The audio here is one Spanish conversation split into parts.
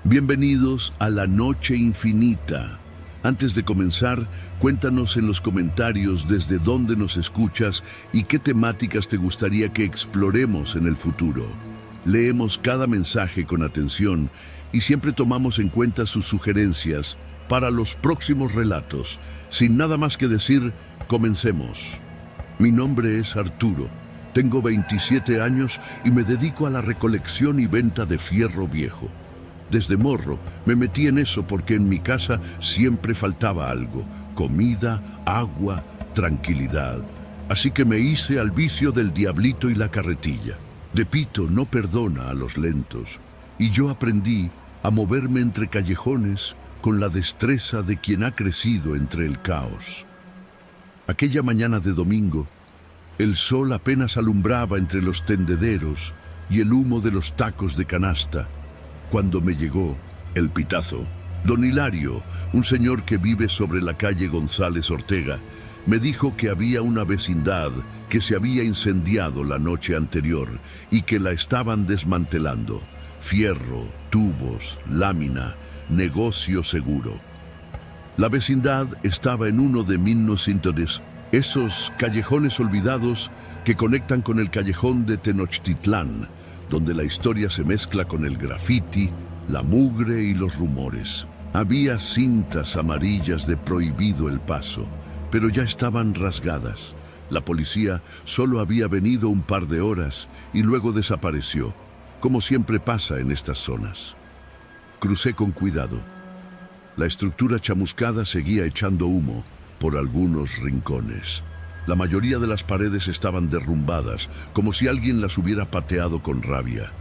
Bienvenidos a la Noche Infinita. Antes de comenzar, cuéntanos en los comentarios desde dónde nos escuchas y qué temáticas te gustaría que exploremos en el futuro. Leemos cada mensaje con atención y siempre tomamos en cuenta sus sugerencias para los próximos relatos. Sin nada más que decir, comencemos. Mi nombre es Arturo. Tengo 27 años y me dedico a la recolección y venta de fierro viejo. Desde morro me metí en eso porque en mi casa siempre faltaba algo: comida, agua, tranquilidad. Así que me hice al vicio del diablito y la carretilla. Depito no perdona a los lentos, y yo aprendí a moverme entre callejones con la destreza de quien ha crecido entre el caos. Aquella mañana de domingo, el sol apenas alumbraba entre los tendederos y el humo de los tacos de canasta, cuando me llegó el pitazo. Don Hilario, un señor que vive sobre la calle González Ortega, me dijo que había una vecindad que se había incendiado la noche anterior y que la estaban desmantelando. Fierro, tubos, lámina, negocio seguro. La vecindad estaba en uno de 1900, esos callejones olvidados que conectan con el callejón de Tenochtitlán, donde la historia se mezcla con el graffiti, la mugre y los rumores. Había cintas amarillas de prohibido el paso, pero ya estaban rasgadas. La policía solo había venido un par de horas y luego desapareció, como siempre pasa en estas zonas. Crucé con cuidado. La estructura chamuscada seguía echando humo por algunos rincones. La mayoría de las paredes estaban derrumbadas, como si alguien las hubiera pateado con rabia.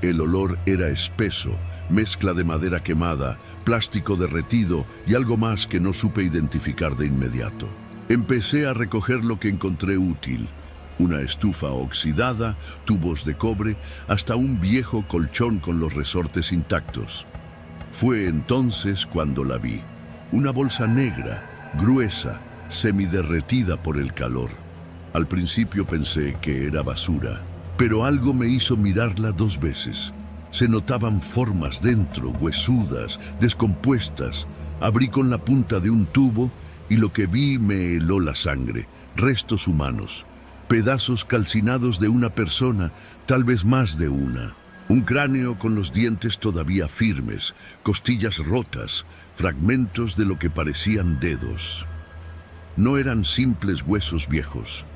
El olor era espeso, mezcla de madera quemada, plástico derretido y algo más que no supe identificar de inmediato. Empecé a recoger lo que encontré útil: una estufa oxidada, tubos de cobre, hasta un viejo colchón con los resortes intactos. Fue entonces cuando la vi. Una bolsa negra, gruesa, semiderretida por el calor. Al principio pensé que era basura, pero algo me hizo mirarla dos veces. Se notaban formas dentro, huesudas, descompuestas. Abrí con la punta de un tubo y lo que vi me heló la sangre. Restos humanos, pedazos calcinados de una persona, tal vez más de una. Un cráneo con los dientes todavía firmes, costillas rotas, fragmentos de lo que parecían dedos. No eran simples huesos viejos,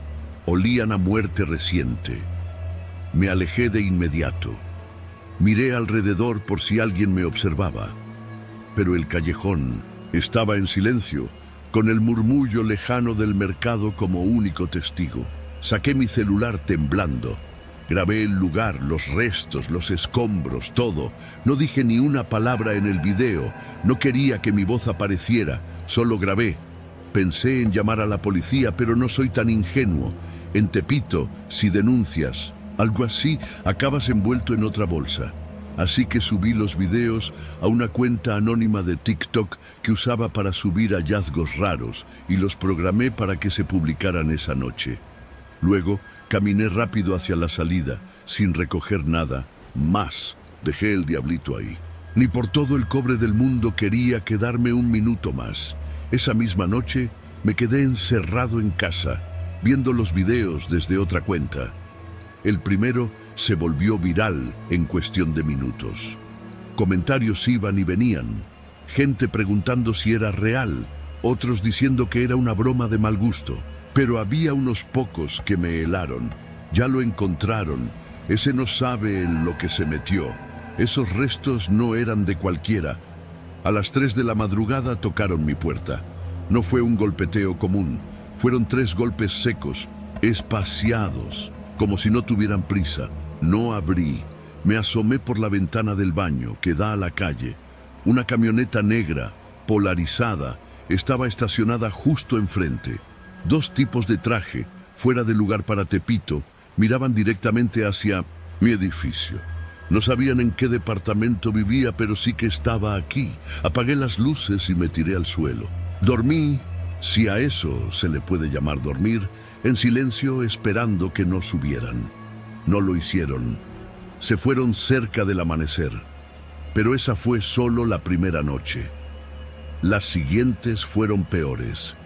olían a muerte reciente. Me alejé de inmediato. Miré alrededor por si alguien me observaba, pero el callejón estaba en silencio, con el murmullo lejano del mercado como único testigo. Saqué mi celular temblando. Grabé el lugar, los restos, los escombros, todo. No dije ni una palabra en el video. No quería que mi voz apareciera, solo grabé. Pensé en llamar a la policía, pero no soy tan ingenuo. En Tepito, si denuncias algo así, acabas envuelto en otra bolsa. Así que subí los videos a una cuenta anónima de TikTok que usaba para subir hallazgos raros y los programé para que se publicaran esa noche. Luego, caminé rápido hacia la salida, sin recoger nada más. Dejé el diablito ahí. Ni por todo el cobre del mundo quería quedarme un minuto más. Esa misma noche me quedé encerrado en casa, viendo los videos desde otra cuenta. El primero se volvió viral en cuestión de minutos. Comentarios iban y venían, gente preguntando si era real, otros diciendo que era una broma de mal gusto. Pero había unos pocos que me helaron. Ya lo encontraron. Ese no sabe en lo que se metió. Esos restos no eran de cualquiera. A las 3 de la madrugada tocaron mi puerta. No fue un golpeteo común. Fueron 3 golpes secos, espaciados, como si no tuvieran prisa. No abrí. Me asomé por la ventana del baño, que da a la calle. Una camioneta negra, polarizada, estaba estacionada justo enfrente. 2 tipos de traje, fuera de lugar para Tepito, miraban directamente hacia mi edificio. No sabían en qué departamento vivía, pero sí que estaba aquí. Apagué las luces y me tiré al suelo. Dormí, si a eso se le puede llamar dormir, en silencio esperando que no subieran. No lo hicieron. Se fueron cerca del amanecer. Pero esa fue solo la primera noche. Las siguientes fueron peores.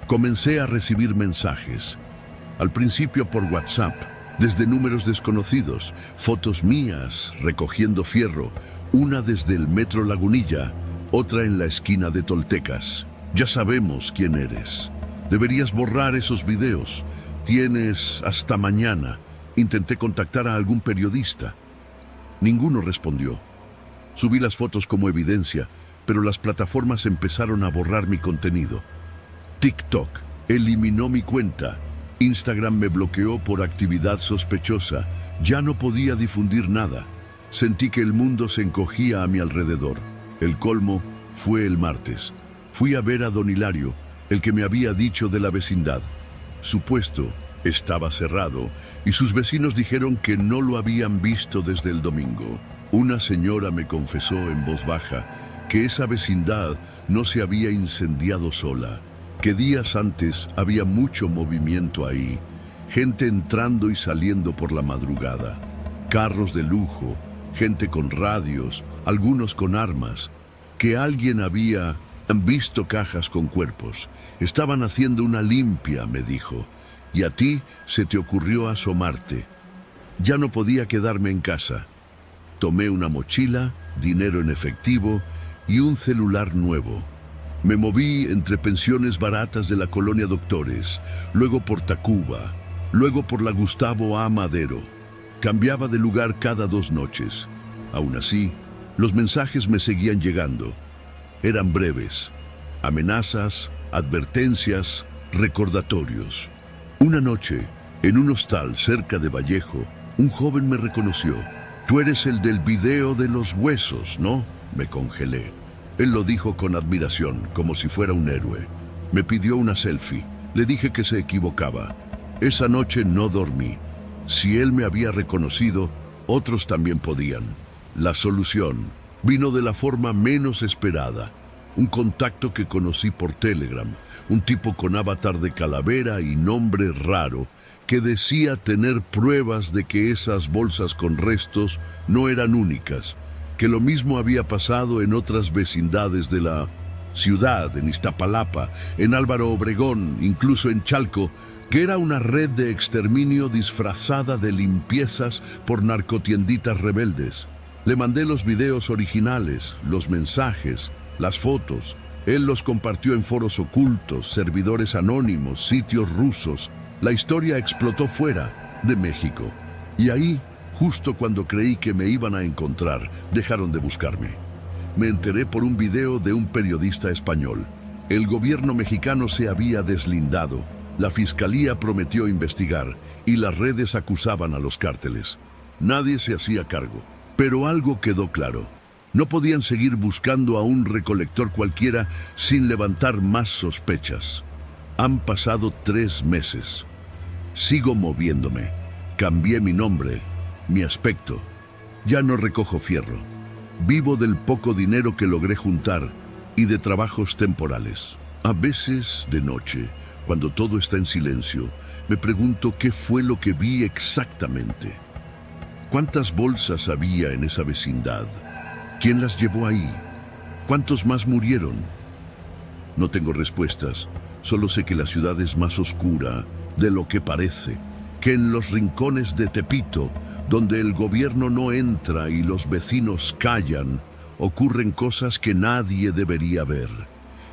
Comencé a recibir mensajes. Al principio por WhatsApp, desde números desconocidos, fotos mías recogiendo fierro, una desde el Metro Lagunilla, otra en la esquina de Toltecas. Ya sabemos quién eres. Deberías borrar esos videos. Tienes hasta mañana. Intenté contactar a algún periodista. Ninguno respondió. Subí las fotos como evidencia, pero las plataformas empezaron a borrar mi contenido. TikTok eliminó mi cuenta. Instagram me bloqueó por actividad sospechosa. Ya no podía difundir nada. Sentí que el mundo se encogía a mi alrededor. El colmo fue el martes. Fui a ver a don Hilario, el que me había dicho de la vecindad. Su puesto estaba cerrado y sus vecinos dijeron que no lo habían visto desde el domingo. Una señora me confesó en voz baja que esa vecindad no se había incendiado sola, que días antes había mucho movimiento ahí, gente entrando y saliendo por la madrugada, carros de lujo, gente con radios, algunos con armas, que alguien había visto cajas con cuerpos. Estaban haciendo una limpia, me dijo, y a ti se te ocurrió asomarte. Ya no podía quedarme en casa. Tomé una mochila, dinero en efectivo y un celular nuevo. Me moví entre pensiones baratas de la colonia Doctores, luego por Tacuba, luego por la Gustavo A. Madero. Cambiaba de lugar cada 2 noches. Aún así, los mensajes me seguían llegando. Eran breves, amenazas, advertencias, recordatorios. Una noche, en un hostal cerca de Vallejo, un joven me reconoció. «Tú eres el del video de los huesos, ¿no?». Me congelé. Él lo dijo con admiración, como si fuera un héroe. Me pidió una selfie. Le dije que se equivocaba. Esa noche no dormí. Si él me había reconocido, otros también podían. La solución vino de la forma menos esperada. Un contacto que conocí por Telegram, un tipo con avatar de calavera y nombre raro, que decía tener pruebas de que esas bolsas con restos no eran únicas, que lo mismo había pasado en otras vecindades de la ciudad, en Iztapalapa, en Álvaro Obregón, incluso en Chalco, que era una red de exterminio disfrazada de limpiezas por narcotienditas rebeldes. Le mandé los videos originales, los mensajes, las fotos. Él los compartió en foros ocultos, servidores anónimos, sitios rusos. La historia explotó fuera de México. Y ahí, justo cuando creí que me iban a encontrar, dejaron de buscarme. Me enteré por un video de un periodista español. El gobierno mexicano se había deslindado. La fiscalía prometió investigar y las redes acusaban a los cárteles. Nadie se hacía cargo. Pero algo quedó claro. No podían seguir buscando a un recolector cualquiera sin levantar más sospechas. Han pasado 3 meses. Sigo moviéndome. Cambié mi nombre, mi aspecto. Ya no recojo fierro. Vivo del poco dinero que logré juntar y de trabajos temporales. A veces, de noche, cuando todo está en silencio, me pregunto qué fue lo que vi exactamente. ¿Cuántas bolsas había en esa vecindad? ¿Quién las llevó ahí? ¿Cuántos más murieron? No tengo respuestas. Solo sé que la ciudad es más oscura de lo que parece, que en los rincones de Tepito, donde el gobierno no entra y los vecinos callan, ocurren cosas que nadie debería ver,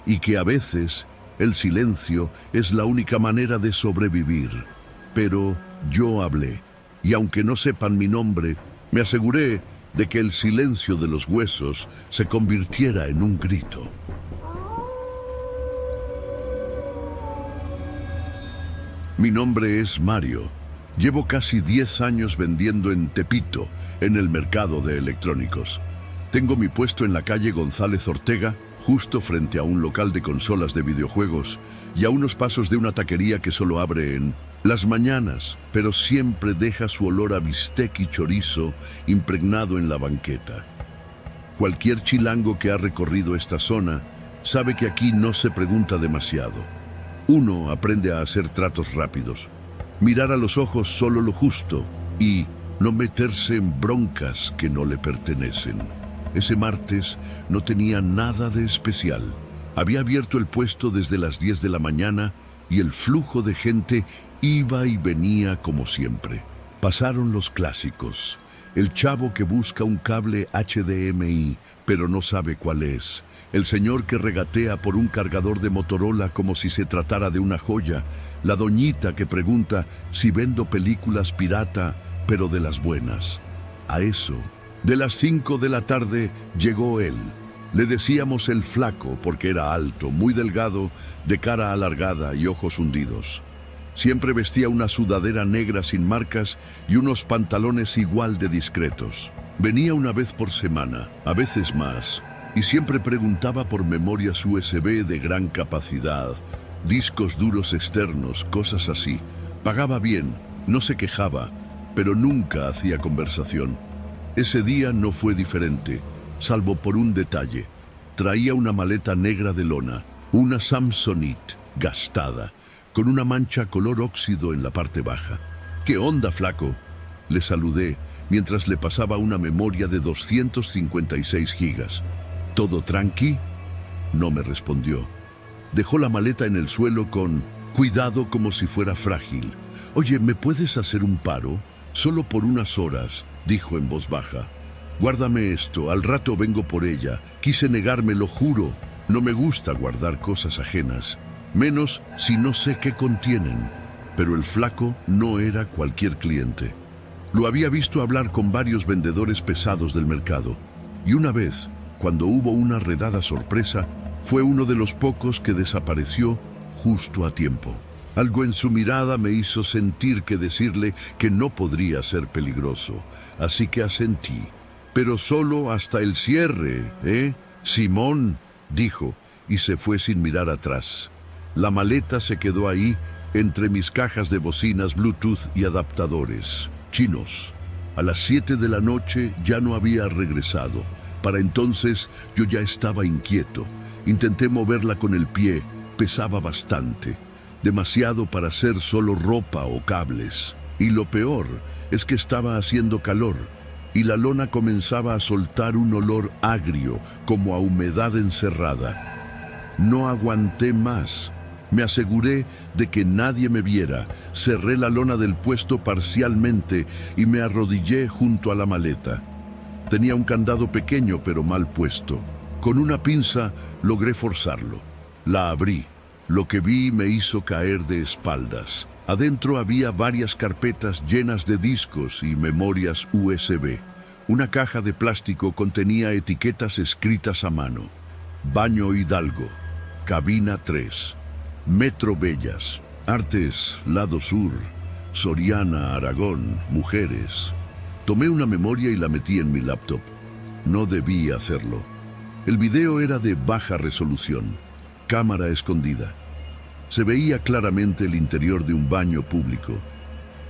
y que a veces el silencio es la única manera de sobrevivir. Pero yo hablé, y aunque no sepan mi nombre, me aseguré de que el silencio de los huesos se convirtiera en un grito. Mi nombre es Mario. Llevo casi 10 años vendiendo en Tepito, en el mercado de electrónicos. Tengo mi puesto en la calle González Ortega, justo frente a un local de consolas de videojuegos y a unos pasos de una taquería que solo abre en las mañanas, pero siempre deja su olor a bistec y chorizo impregnado en la banqueta. Cualquier chilango que ha recorrido esta zona sabe que aquí no se pregunta demasiado. Uno aprende a hacer tratos rápidos, mirar a los ojos solo lo justo y no meterse en broncas que no le pertenecen. Ese martes no tenía nada de especial. Había abierto el puesto desde las 10 de la mañana y el flujo de gente iba y venía como siempre. Pasaron los clásicos. El chavo que busca un cable HDMI, pero no sabe cuál es. El señor que regatea por un cargador de Motorola como si se tratara de una joya. La doñita que pregunta si vendo películas pirata, pero de las buenas. A eso, de las 5 de la tarde, llegó él. Le decíamos el flaco porque era alto, muy delgado, de cara alargada y ojos hundidos. Siempre vestía una sudadera negra sin marcas y unos pantalones igual de discretos. Venía una vez por semana, a veces más, y siempre preguntaba por memorias USB de gran capacidad, discos duros externos, cosas así. Pagaba bien, no se quejaba, pero nunca hacía conversación. Ese día no fue diferente, salvo por un detalle. Traía una maleta negra de lona, una Samsonite, gastada, con una mancha color óxido en la parte baja. ¿Qué onda, flaco?, le saludé mientras le pasaba una memoria de 256 gigas. ¿Todo tranqui? No me respondió. Dejó la maleta en el suelo con cuidado como si fuera frágil. Oye, ¿me puedes hacer un paro? Solo por unas horas, dijo en voz baja. Guárdame esto, al rato vengo por ella. Quise negarme, lo juro. No me gusta guardar cosas ajenas, menos si no sé qué contienen. Pero el flaco no era cualquier cliente. Lo había visto hablar con varios vendedores pesados del mercado. Y una vez, cuando hubo una redada sorpresa, fue uno de los pocos que desapareció justo a tiempo. Algo en su mirada me hizo sentir que decirle que no podría ser peligroso. Así que asentí. Pero solo hasta el cierre, ¿eh? Simón, dijo, y se fue sin mirar atrás. La maleta se quedó ahí, entre mis cajas de bocinas Bluetooth y adaptadores chinos. A las 7 de la noche ya no había regresado. Para entonces yo ya estaba inquieto. Intenté moverla con el pie, pesaba bastante. Demasiado para ser solo ropa o cables. Y lo peor es que estaba haciendo calor, y la lona comenzaba a soltar un olor agrio, como a humedad encerrada. No aguanté más. Me aseguré de que nadie me viera, cerré la lona del puesto parcialmente y me arrodillé junto a la maleta. Tenía un candado pequeño pero mal puesto. Con una pinza logré forzarlo. La abrí. Lo que vi me hizo caer de espaldas. Adentro había varias carpetas llenas de discos y memorias USB. Una caja de plástico contenía etiquetas escritas a mano. Baño Hidalgo, Cabina 3, Metro Bellas, Artes, Lado Sur, Soriana, Aragón, Mujeres. Tomé una memoria y la metí en mi laptop. No debí hacerlo. El video era de baja resolución, cámara escondida. Se veía claramente el interior de un baño público.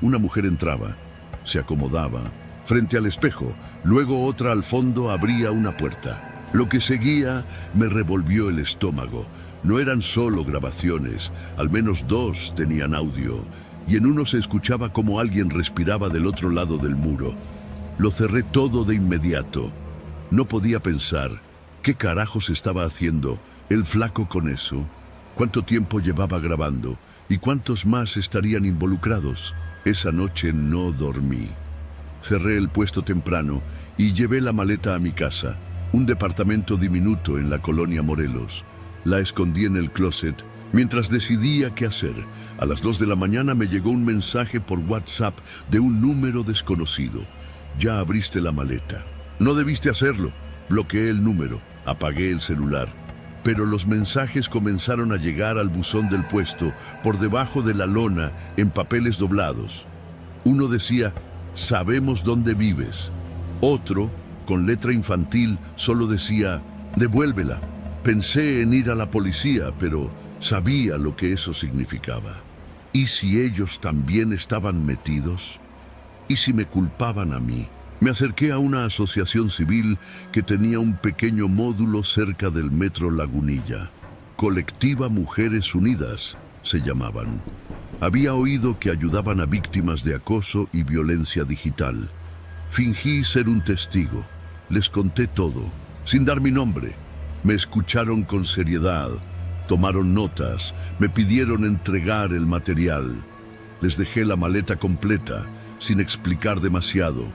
Una mujer entraba, se acomodaba, frente al espejo, luego otra al fondo abría una puerta. Lo que seguía me revolvió el estómago. No eran solo grabaciones, al menos 2 tenían audio, y en uno se escuchaba como alguien respiraba del otro lado del muro. Lo cerré todo de inmediato. No podía pensar, ¿qué carajos estaba haciendo el flaco con eso? ¿Cuánto tiempo llevaba grabando? ¿Y cuántos más estarían involucrados? Esa noche no dormí. Cerré el puesto temprano y llevé la maleta a mi casa, un departamento diminuto en la colonia Morelos. La escondí en el closet mientras decidía qué hacer. A las 2 de la mañana me llegó un mensaje por WhatsApp de un número desconocido. Ya abriste la maleta. No debiste hacerlo. Bloqueé el número. Apagué el celular. Pero los mensajes comenzaron a llegar al buzón del puesto, por debajo de la lona, en papeles doblados. Uno decía, sabemos dónde vives. Otro, con letra infantil, solo decía, devuélvela. Pensé en ir a la policía, pero sabía lo que eso significaba. ¿Y si ellos también estaban metidos? ¿Y si me culpaban a mí? Me acerqué a una asociación civil que tenía un pequeño módulo cerca del Metro Lagunilla. Colectiva Mujeres Unidas, se llamaban. Había oído que ayudaban a víctimas de acoso y violencia digital. Fingí ser un testigo. Les conté todo, sin dar mi nombre. Me escucharon con seriedad, tomaron notas, me pidieron entregar el material. Les dejé la maleta completa, sin explicar demasiado.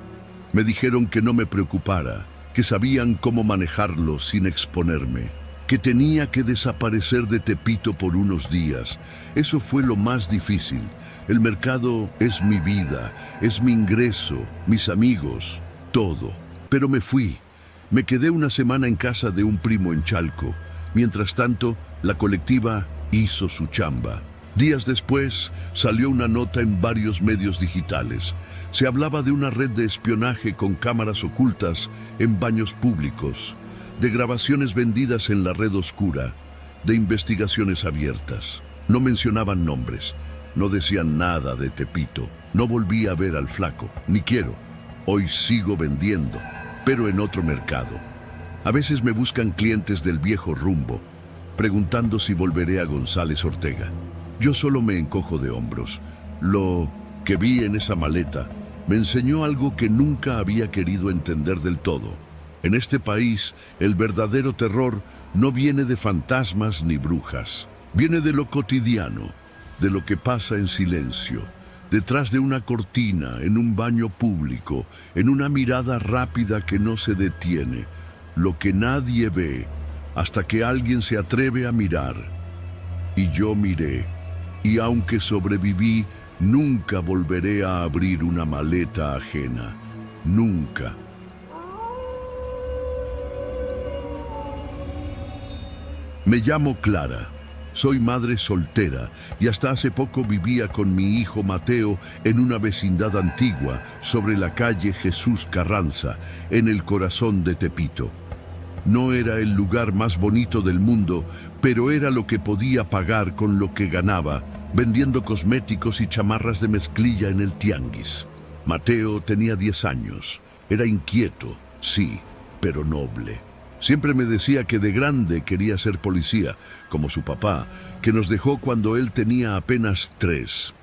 Me dijeron que no me preocupara, que sabían cómo manejarlo sin exponerme, que tenía que desaparecer de Tepito por unos días. Eso fue lo más difícil. El mercado es mi vida, es mi ingreso, mis amigos, todo. Pero me fui. Me quedé una semana en casa de un primo en Chalco. Mientras tanto, la colectiva hizo su chamba. Días después, salió una nota en varios medios digitales. Se hablaba de una red de espionaje con cámaras ocultas en baños públicos, de grabaciones vendidas en la red oscura, de investigaciones abiertas. No mencionaban nombres, no decían nada de Tepito. No volví a ver al flaco, ni quiero. Hoy sigo vendiendo, pero en otro mercado. A veces me buscan clientes del viejo rumbo, preguntando si volveré a González Ortega. Yo solo me encojo de hombros. Lo que vi en esa maleta me enseñó algo que nunca había querido entender del todo. En este país, el verdadero terror no viene de fantasmas ni brujas. Viene de lo cotidiano, de lo que pasa en silencio, detrás de una cortina, en un baño público, en una mirada rápida que no se detiene. Lo que nadie ve hasta que alguien se atreve a mirar. Y yo miré, y aunque sobreviví, nunca volveré a abrir una maleta ajena. Nunca. Me llamo Clara. Soy madre soltera y hasta hace poco vivía con mi hijo Mateo en una vecindad antigua sobre la calle Jesús Carranza, en el corazón de Tepito. No era el lugar más bonito del mundo, pero era lo que podía pagar con lo que ganaba, vendiendo cosméticos y chamarras de mezclilla en el tianguis. Mateo tenía 10 años. Era inquieto, sí, pero noble. Siempre me decía que de grande quería ser policía, como su papá, que nos dejó cuando él tenía apenas 3.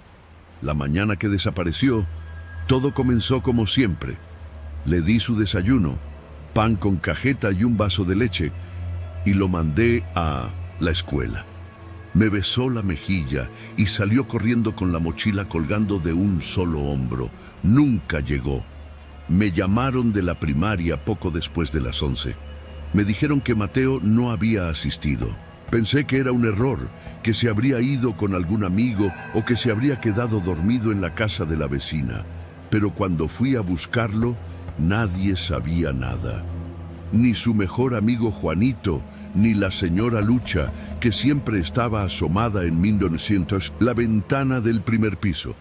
La mañana que desapareció, todo comenzó como siempre. Le di su desayuno, pan con cajeta y un vaso de leche, y lo mandé a la escuela. Me besó la mejilla y salió corriendo con la mochila colgando de un solo hombro. Nunca llegó. Me llamaron de la primaria poco después de las 11. Me dijeron que Mateo no había asistido. Pensé que era un error, que se habría ido con algún amigo o que se habría quedado dormido en la casa de la vecina. Pero cuando fui a buscarlo, nadie sabía nada. Ni su mejor amigo Juanito, ni la señora Lucha, que siempre estaba asomada en 1900 la ventana del primer piso.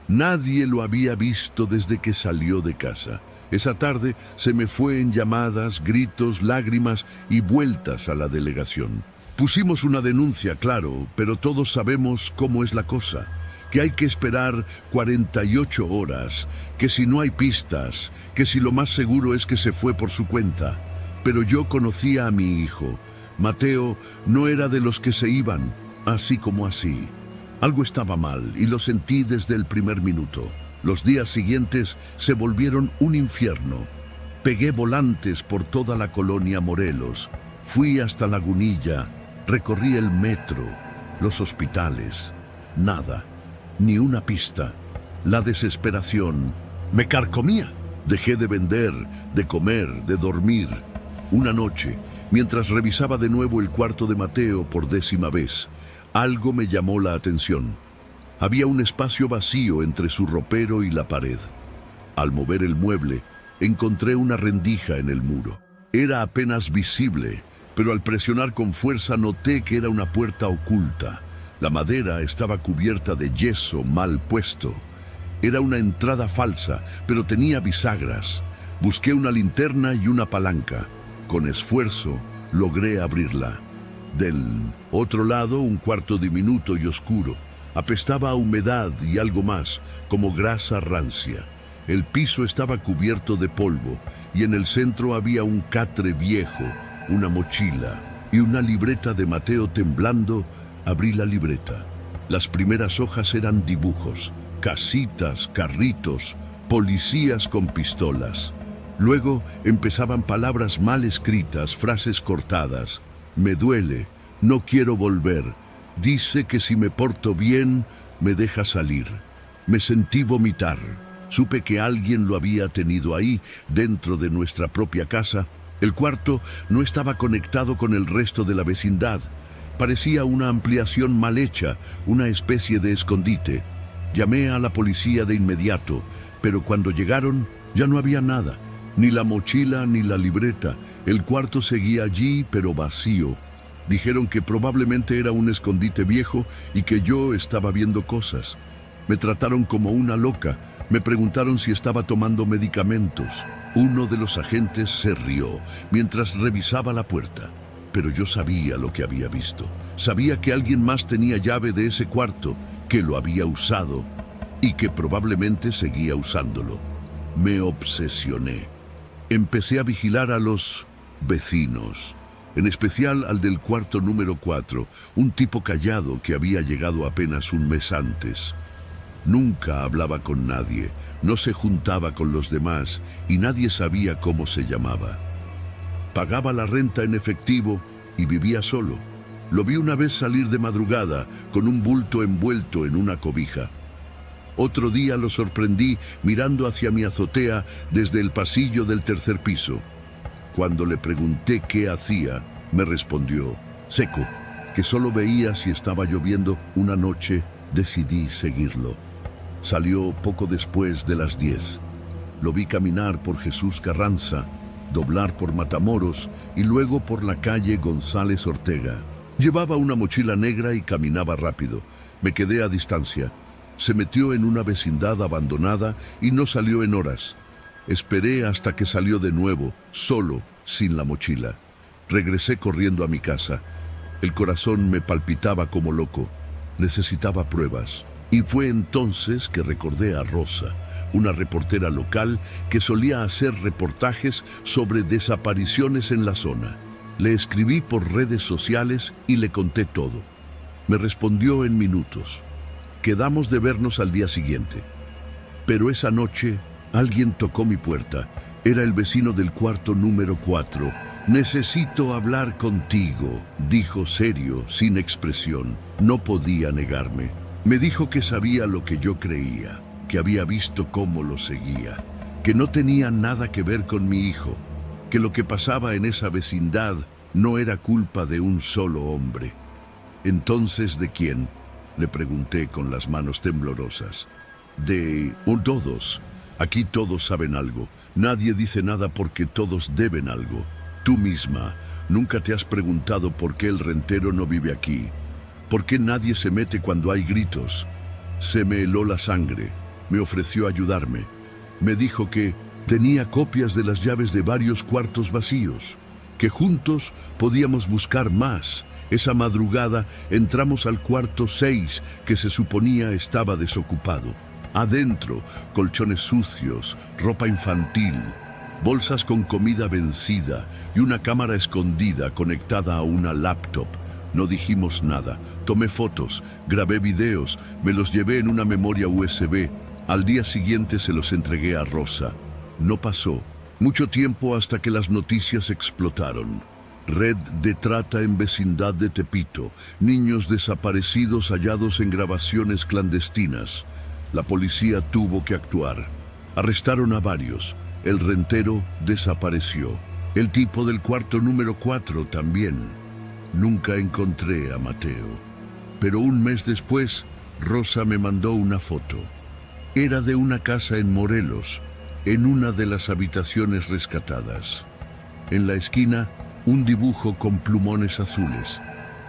Nadie lo había visto desde que salió de casa. Esa tarde se me fue en llamadas, gritos, lágrimas y vueltas a la delegación. Pusimos una denuncia, claro, pero todos sabemos cómo es la cosa. Que hay que esperar 48 horas, que si no hay pistas, que si lo más seguro es que se fue por su cuenta. Pero yo conocía a mi hijo. Mateo no era de los que se iban, así como así. Algo estaba mal y lo sentí desde el primer minuto. Los días siguientes se volvieron un infierno. Pegué volantes por toda la colonia Morelos. Fui hasta Lagunilla, recorrí el metro, los hospitales. Nada, ni una pista. La desesperación me carcomía. Dejé de vender, de comer, de dormir. Una noche, mientras revisaba de nuevo el cuarto de Mateo por 10ª vez, algo me llamó la atención. Había un espacio vacío entre su ropero y la pared. Al mover el mueble, encontré una rendija en el muro. Era apenas visible, pero al presionar con fuerza noté que era una puerta oculta. La madera estaba cubierta de yeso mal puesto. Era una entrada falsa, pero tenía bisagras. Busqué una linterna y una palanca. Con esfuerzo, logré abrirla. Del otro lado, un cuarto diminuto y oscuro. Apestaba a humedad y algo más, como grasa rancia. El piso estaba cubierto de polvo y en el centro había un catre viejo, una mochila y una libreta de Mateo temblando. Abrí la libreta. Las primeras hojas eran dibujos, casitas, carritos, policías con pistolas. Luego empezaban palabras mal escritas, frases cortadas. Me duele, no quiero volver. Dice que si me porto bien, me deja salir. Me sentí vomitar. Supe que alguien lo había tenido ahí, dentro de nuestra propia casa. El cuarto no estaba conectado con el resto de la vecindad. Parecía una ampliación mal hecha, una especie de escondite. Llamé a la policía de inmediato, pero cuando llegaron ya no había nada. Ni la mochila ni la libreta. El cuarto seguía allí, pero vacío. Dijeron que probablemente era un escondite viejo y que yo estaba viendo cosas. Me trataron como una loca. Me preguntaron si estaba tomando medicamentos. Uno de los agentes se rió mientras revisaba la puerta. Pero yo sabía lo que había visto. Sabía que alguien más tenía llave de ese cuarto, que lo había usado y que probablemente seguía usándolo. Me obsesioné. Empecé a vigilar a los vecinos, en especial al del cuarto número 4, un tipo callado que había llegado apenas un mes antes. Nunca hablaba con nadie, no se juntaba con los demás y nadie sabía cómo se llamaba. Pagaba la renta en efectivo y vivía solo. Lo vi una vez salir de madrugada con un bulto envuelto en una cobija. Otro día lo sorprendí mirando hacia mi azotea desde el pasillo del tercer piso. Cuando le pregunté qué hacía, me respondió, seco, que solo veía si estaba lloviendo. Una noche decidí seguirlo. Salió poco después de las 10. Lo vi caminar por Jesús Carranza, doblar por Matamoros y luego por la calle González Ortega. Llevaba una mochila negra y caminaba rápido. Me quedé a distancia. Se metió en una vecindad abandonada y no salió en horas. Esperé hasta que salió de nuevo, solo, sin la mochila. Regresé corriendo a mi casa. El corazón me palpitaba como loco. Necesitaba pruebas. Y fue entonces que recordé a Rosa, una reportera local que solía hacer reportajes sobre desapariciones en la zona. Le escribí por redes sociales y le conté todo. Me respondió en minutos. Quedamos de vernos al día siguiente. Pero esa noche alguien tocó mi puerta. Era el vecino del cuarto número 4. Necesito hablar contigo, dijo serio, sin expresión. No podía negarme. Me dijo que sabía lo que yo creía, que había visto cómo lo seguía, que no tenía nada que ver con mi hijo, que lo que pasaba en esa vecindad no era culpa de un solo hombre. Entonces, ¿de quién?, le pregunté con las manos temblorosas. De todos. Aquí todos saben algo. Nadie dice nada porque todos deben algo. Tú misma, ¿nunca te has preguntado por qué el rentero no vive aquí? ¿Por qué nadie se mete cuando hay gritos? Se me heló la sangre. Me ofreció ayudarme. Me dijo que tenía copias de las llaves de varios cuartos vacíos, que juntos podíamos buscar más. Esa madrugada entramos al cuarto 6, que se suponía estaba desocupado. Adentro, colchones sucios, ropa infantil, bolsas con comida vencida y una cámara escondida conectada a una laptop. No dijimos nada. Tomé fotos, grabé videos, me los llevé en una memoria USB. Al día siguiente se los entregué a Rosa. No pasó mucho tiempo hasta que las noticias explotaron. Red de trata en vecindad de Tepito. Niños desaparecidos hallados en grabaciones clandestinas. La policía tuvo que actuar. Arrestaron a varios. El rentero desapareció. El tipo del cuarto número 4 también. Nunca encontré a Mateo. Pero un mes después, Rosa me mandó una foto. Era de una casa en Morelos, en una de las habitaciones rescatadas. En la esquina, un dibujo con plumones azules.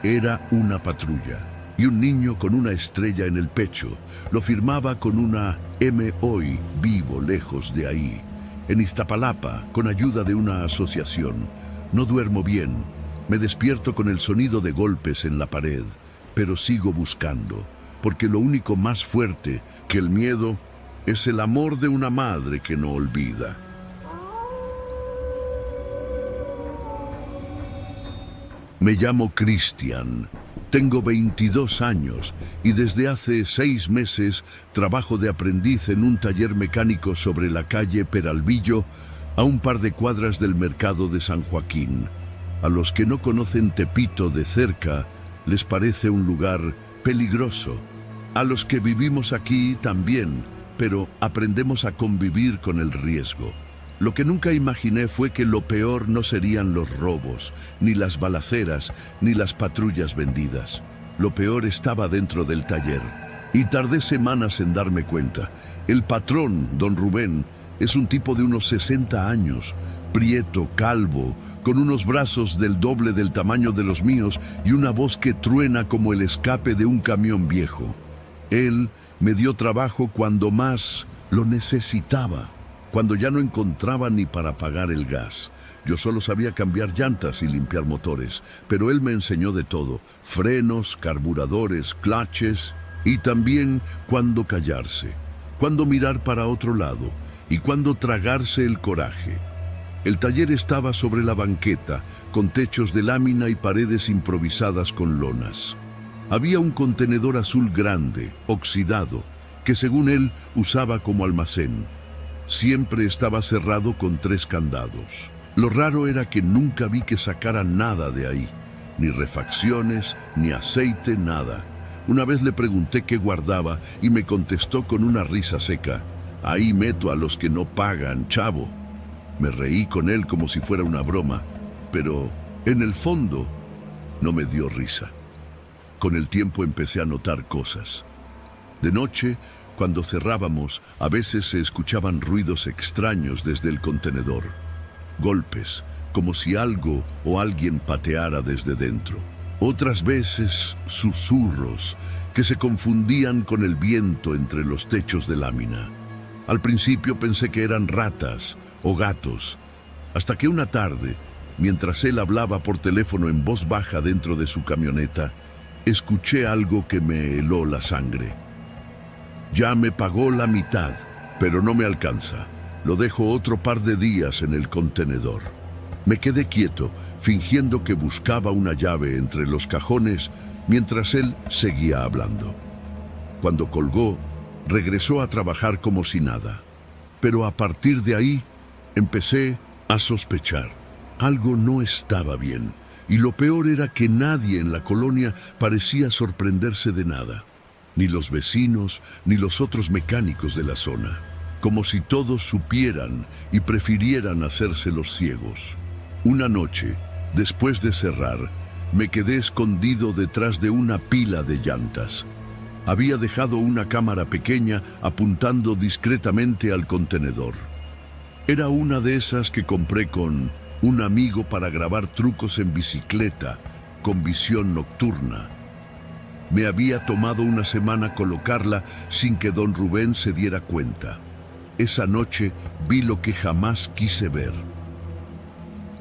Era una patrulla y un niño con una estrella en el pecho. Lo firmaba con una M. Hoy vivo lejos de ahí, en Iztapalapa, con ayuda de una asociación. No duermo bien. Me despierto con el sonido de golpes en la pared, pero sigo buscando, porque lo único más fuerte que el miedo es el amor de una madre que no olvida. Me llamo Cristian, tengo 22 años y desde hace 6 meses trabajo de aprendiz en un taller mecánico sobre la calle Peralvillo, a un par de cuadras del mercado de San Joaquín. A los que no conocen Tepito de cerca, les parece un lugar peligroso. A los que vivimos aquí también, pero aprendemos a convivir con el riesgo. Lo que nunca imaginé fue que lo peor no serían los robos, ni las balaceras, ni las patrullas vendidas. Lo peor estaba dentro del taller. Y tardé semanas en darme cuenta. El patrón, don Rubén, es un tipo de unos 60 años, prieto, calvo, con unos brazos del doble del tamaño de los míos y una voz que truena como el escape de un camión viejo. Él me dio trabajo cuando más lo necesitaba, cuando ya no encontraba ni para pagar el gas. Yo solo sabía cambiar llantas y limpiar motores, pero él me enseñó de todo: frenos, carburadores, clutches, y también cuándo callarse, cuándo mirar para otro lado y cuándo tragarse el coraje. El taller estaba sobre la banqueta, con techos de lámina y paredes improvisadas con lonas. Había un contenedor azul grande, oxidado, que según él usaba como almacén. Siempre estaba cerrado con 3 candados. Lo raro era que nunca vi que sacara nada de ahí, ni refacciones, ni aceite, nada. Una vez le pregunté qué guardaba y me contestó con una risa seca: ahí meto a los que no pagan, chavo. Me reí con él como si fuera una broma, pero en el fondo no me dio risa. Con el tiempo empecé a notar cosas. De noche, cuando cerrábamos, a veces se escuchaban ruidos extraños desde el contenedor. Golpes, como si algo o alguien pateara desde dentro. Otras veces, susurros que se confundían con el viento entre los techos de lámina. Al principio pensé que eran ratas o gatos, hasta que una tarde, mientras él hablaba por teléfono en voz baja dentro de su camioneta, escuché algo que me heló la sangre. Ya me pagó la mitad, pero no me alcanza. Lo dejo otro par de días en el contenedor. Me quedé quieto, fingiendo que buscaba una llave entre los cajones, mientras él seguía hablando. Cuando colgó, regresó a trabajar como si nada. Pero a partir de ahí, empecé a sospechar. Algo no estaba bien, y lo peor era que nadie en la colonia parecía sorprenderse de nada. Ni los vecinos, ni los otros mecánicos de la zona. Como si todos supieran y prefirieran hacerse los ciegos. Una noche, después de cerrar, me quedé escondido detrás de una pila de llantas. Había dejado una cámara pequeña apuntando discretamente al contenedor. Era una de esas que compré con un amigo para grabar trucos en bicicleta, con visión nocturna. Me había tomado una semana colocarla sin que don Rubén se diera cuenta. Esa noche vi lo que jamás quise ver.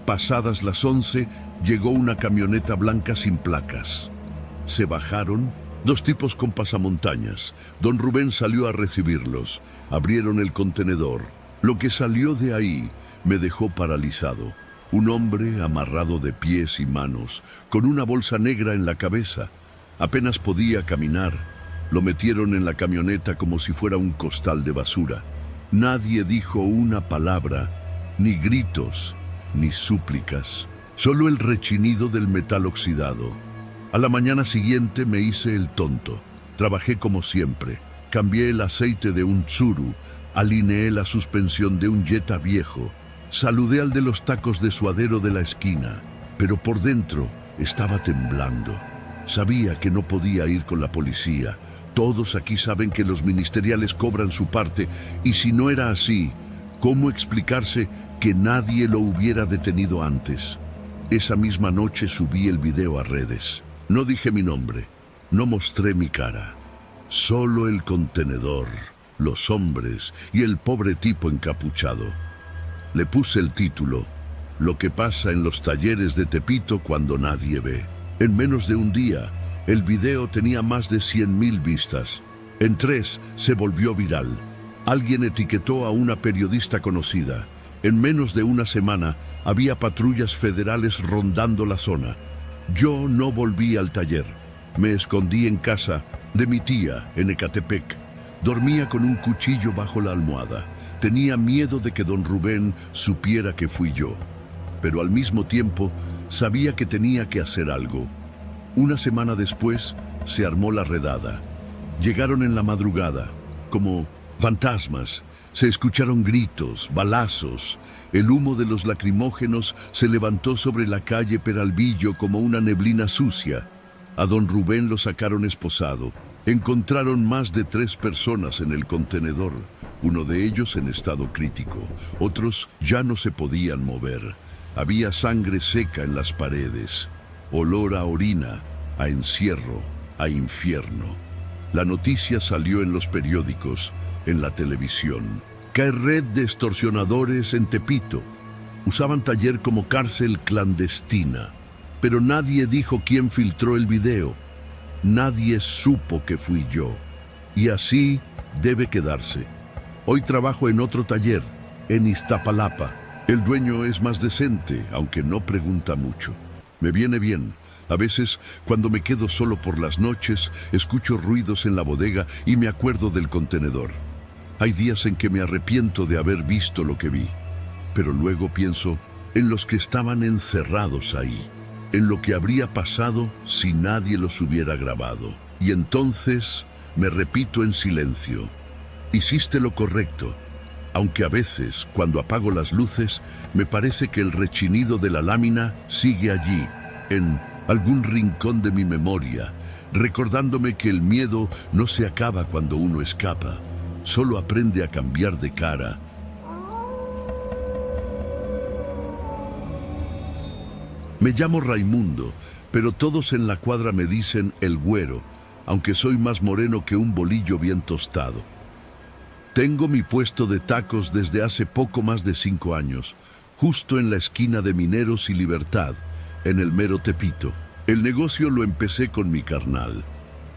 Pasadas las 11, llegó una camioneta blanca sin placas. Se bajaron 2 tipos con pasamontañas. Don Rubén salió a recibirlos. Abrieron el contenedor. Lo que salió de ahí me dejó paralizado. Un hombre amarrado de pies y manos, con una bolsa negra en la cabeza. Apenas podía caminar. Lo metieron en la camioneta como si fuera un costal de basura. Nadie dijo una palabra, ni gritos, ni súplicas. Solo el rechinido del metal oxidado. A la mañana siguiente me hice el tonto. Trabajé como siempre. Cambié el aceite de un Tsuru. Alineé la suspensión de un Jetta viejo. Saludé al de los tacos de suadero de la esquina. Pero por dentro estaba temblando. Sabía que no podía ir con la policía. Todos aquí saben que los ministeriales cobran su parte, y si no era así, ¿cómo explicarse que nadie lo hubiera detenido antes? Esa misma noche subí el video a redes. No dije mi nombre, no mostré mi cara. Solo el contenedor, los hombres y el pobre tipo encapuchado. Le puse el título: Lo que pasa en los talleres de Tepito cuando nadie ve. En menos de un día, el video tenía más de 100,000 vistas. En 3 se volvió viral. Alguien etiquetó a una periodista conocida. En menos de una semana, había patrullas federales rondando la zona. Yo no volví al taller. Me escondí en casa de mi tía en Ecatepec. Dormía con un cuchillo bajo la almohada. Tenía miedo de que don Rubén supiera que fui yo, pero al mismo tiempo sabía que tenía que hacer algo. Una semana después se armó la redada. Llegaron en la madrugada, como fantasmas. Se escucharon gritos, balazos. El humo de los lacrimógenos se levantó sobre la calle Peralvillo como una neblina sucia. A don Rubén lo sacaron esposado. Encontraron más de 3 personas en el contenedor, uno de ellos en estado crítico. Otros ya no se podían mover. Había sangre seca en las paredes, olor a orina, a encierro, a infierno. La noticia salió en los periódicos, en la televisión. Cae red de extorsionadores en Tepito. Usaban taller como cárcel clandestina, pero nadie dijo quién filtró el video. Nadie supo que fui yo, y así debe quedarse. Hoy trabajo en otro taller, en Iztapalapa. El dueño es más decente, aunque no pregunta mucho. Me viene bien. A veces, cuando me quedo solo por las noches, escucho ruidos en la bodega y me acuerdo del contenedor. Hay días en que me arrepiento de haber visto lo que vi, pero luego pienso en los que estaban encerrados ahí, en lo que habría pasado si nadie los hubiera grabado. Y entonces me repito en silencio: hiciste lo correcto, aunque a veces, cuando apago las luces, me parece que el rechinido de la lámina sigue allí, en algún rincón de mi memoria, recordándome que el miedo no se acaba cuando uno escapa, solo aprende a cambiar de cara. Me llamo Raimundo, pero todos en la cuadra me dicen el güero, aunque soy más moreno que un bolillo bien tostado. Tengo mi puesto de tacos desde hace poco más de 5 años, justo en la esquina de Mineros y Libertad, en el mero Tepito. El negocio lo empecé con mi carnal,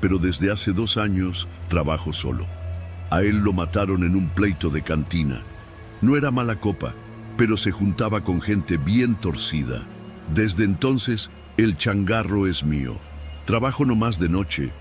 pero desde hace 2 años trabajo solo. A él lo mataron en un pleito de cantina. No era mala copa, pero se juntaba con gente bien torcida. Desde entonces, el changarro es mío. Trabajo nomás de noche,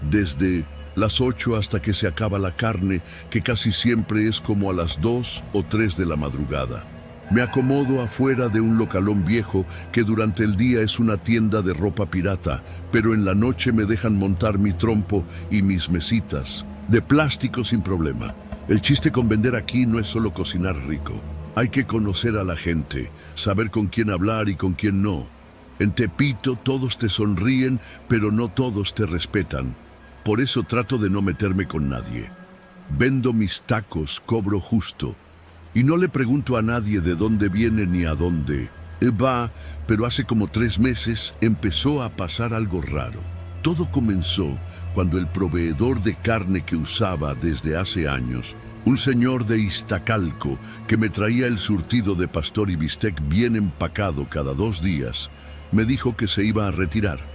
desde las 8 hasta que se acaba la carne, que casi siempre es como a las 2 o 3 de la madrugada. Me acomodo afuera de un localón viejo que durante el día es una tienda de ropa pirata, pero en la noche me dejan montar mi trompo y mis mesitas, de plástico sin problema. El chiste con vender aquí no es solo cocinar rico. Hay que conocer a la gente, saber con quién hablar y con quién no. En Tepito todos te sonríen, pero no todos te respetan. Por eso trato de no meterme con nadie. Vendo mis tacos, cobro justo. Y no le pregunto a nadie de dónde viene ni a dónde va, pero hace como 3 meses empezó a pasar algo raro. Todo comenzó cuando el proveedor de carne que usaba desde hace años, un señor de Iztacalco que me traía el surtido de pastor y bistec bien empacado cada 2 días, me dijo que se iba a retirar.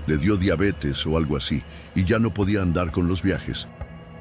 Le dio diabetes o algo así y ya no podía andar con los viajes.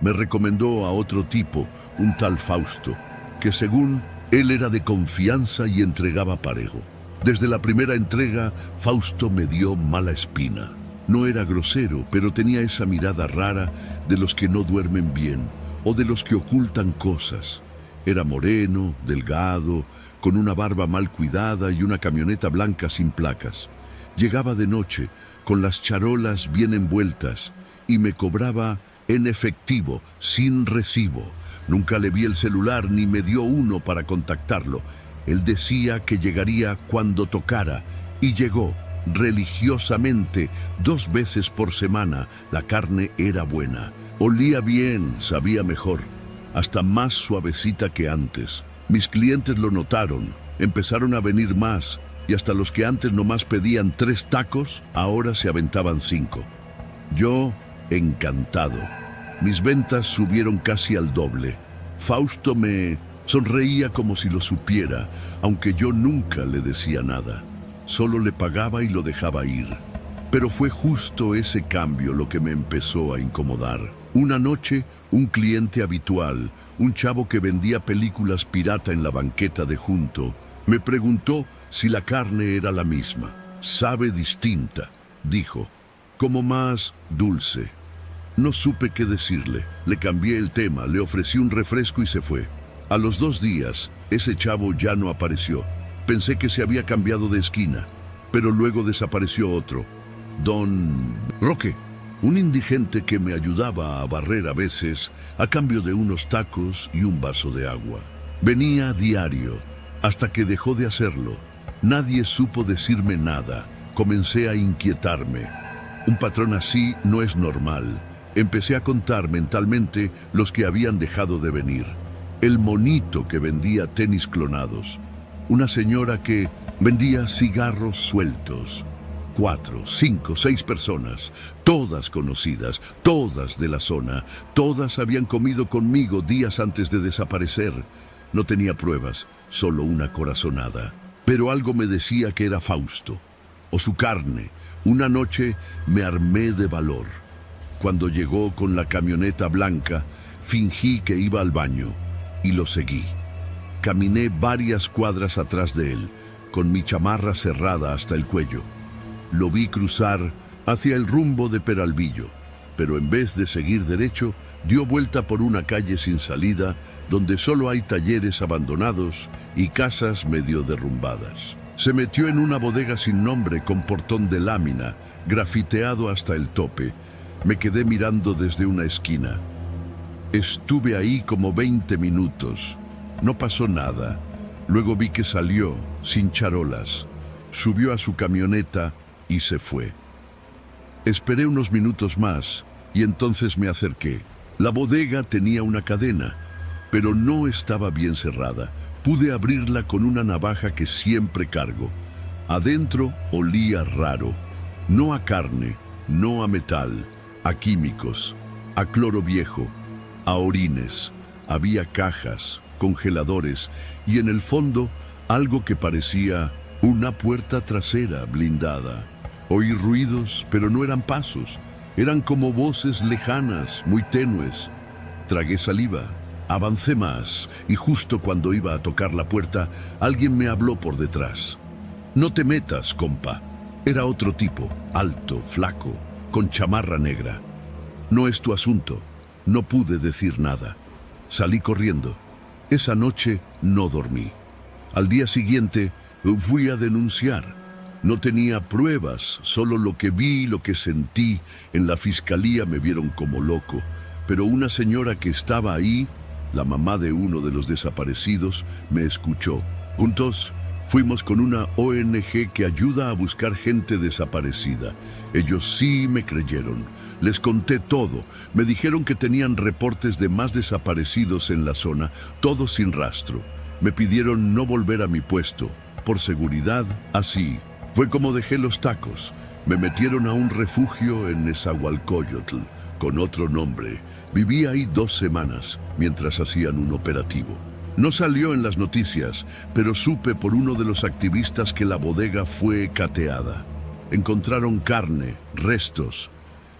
Me recomendó a otro tipo, un tal Fausto, que según él era de confianza y entregaba parejo. Desde la primera entrega, Fausto me dio mala espina. No era grosero, pero tenía esa mirada rara de los que no duermen bien o de los que ocultan cosas. Era moreno, delgado, con una barba mal cuidada y una camioneta blanca sin placas. Llegaba de noche, con las charolas bien envueltas, y me cobraba en efectivo, sin recibo. Nunca le vi el celular ni me dio uno para contactarlo. Él decía que llegaría cuando tocara, y llegó. Religiosamente, 2 veces por semana. La carne era buena. Olía bien, sabía mejor, hasta más suavecita que antes. Mis clientes lo notaron, empezaron a venir más, y hasta los que antes nomás pedían 3 tacos, ahora se aventaban 5. Yo, encantado. Mis ventas subieron casi al doble. Fausto me sonreía como si lo supiera, aunque yo nunca le decía nada. Solo le pagaba y lo dejaba ir. Pero fue justo ese cambio lo que me empezó a incomodar. Una noche, un cliente habitual, un chavo que vendía películas pirata en la banqueta de junto, me preguntó si la carne era la misma. Sabe distinta, dijo, como más dulce. No supe qué decirle. Le cambié el tema, le ofrecí un refresco y se fue. A los 2 días, ese chavo ya no apareció. Pensé que se había cambiado de esquina, pero luego desapareció otro. Don Roque, un indigente que me ayudaba a barrer a veces a cambio de unos tacos y un vaso de agua. Venía a diario, hasta que dejó de hacerlo. Nadie supo decirme nada. Comencé a inquietarme. Un patrón así no es normal. Empecé a contar mentalmente los que habían dejado de venir. El monito que vendía tenis clonados. Una señora que vendía cigarros sueltos. 4, 5, 6 personas, todas conocidas, todas de la zona. Todas habían comido conmigo días antes de desaparecer. No tenía pruebas, solo una corazonada. Pero algo me decía que era Fausto, o su carne. Una noche me armé de valor. Cuando llegó con la camioneta blanca, fingí que iba al baño y lo seguí. Caminé varias cuadras atrás de él, con mi chamarra cerrada hasta el cuello. Lo vi cruzar hacia el rumbo de Peralvillo, pero en vez de seguir derecho, dio vuelta por una calle sin salida, donde solo hay talleres abandonados y casas medio derrumbadas. Se metió en una bodega sin nombre con portón de lámina, grafiteado hasta el tope. Me quedé mirando desde una esquina. Estuve ahí como 20 minutos. No pasó nada. Luego vi que salió, sin charolas. Subió a su camioneta y se fue. Esperé unos minutos más y entonces me acerqué. La bodega tenía una cadena, pero no estaba bien cerrada. Pude abrirla con una navaja que siempre cargo. Adentro olía raro. No a carne, no a metal, a químicos, a cloro viejo, a orines. Había cajas, congeladores y en el fondo algo que parecía una puerta trasera blindada. Oí ruidos, pero no eran pasos. Eran como voces lejanas, muy tenues. Tragué saliva. Avancé más y justo cuando iba a tocar la puerta, alguien me habló por detrás. «No te metas, compa». Era otro tipo, alto, flaco, con chamarra negra. «No es tu asunto». No pude decir nada. Salí corriendo. Esa noche no dormí. Al día siguiente fui a denunciar. No tenía pruebas, solo lo que vi, lo que sentí. En la fiscalía me vieron como loco, pero una señora que estaba ahí, la mamá de uno de los desaparecidos, me escuchó. Juntos fuimos con una ONG que ayuda a buscar gente desaparecida. Ellos sí me creyeron. Les conté todo. Me dijeron que tenían reportes de más desaparecidos en la zona, todos sin rastro. Me pidieron no volver a mi puesto. Por seguridad, así. Fue como dejé los tacos. Me metieron a un refugio en Nezahualcóyotl, con otro nombre. Viví ahí 2 semanas, mientras hacían un operativo. No salió en las noticias, pero supe por uno de los activistas que la bodega fue cateada. Encontraron carne, restos.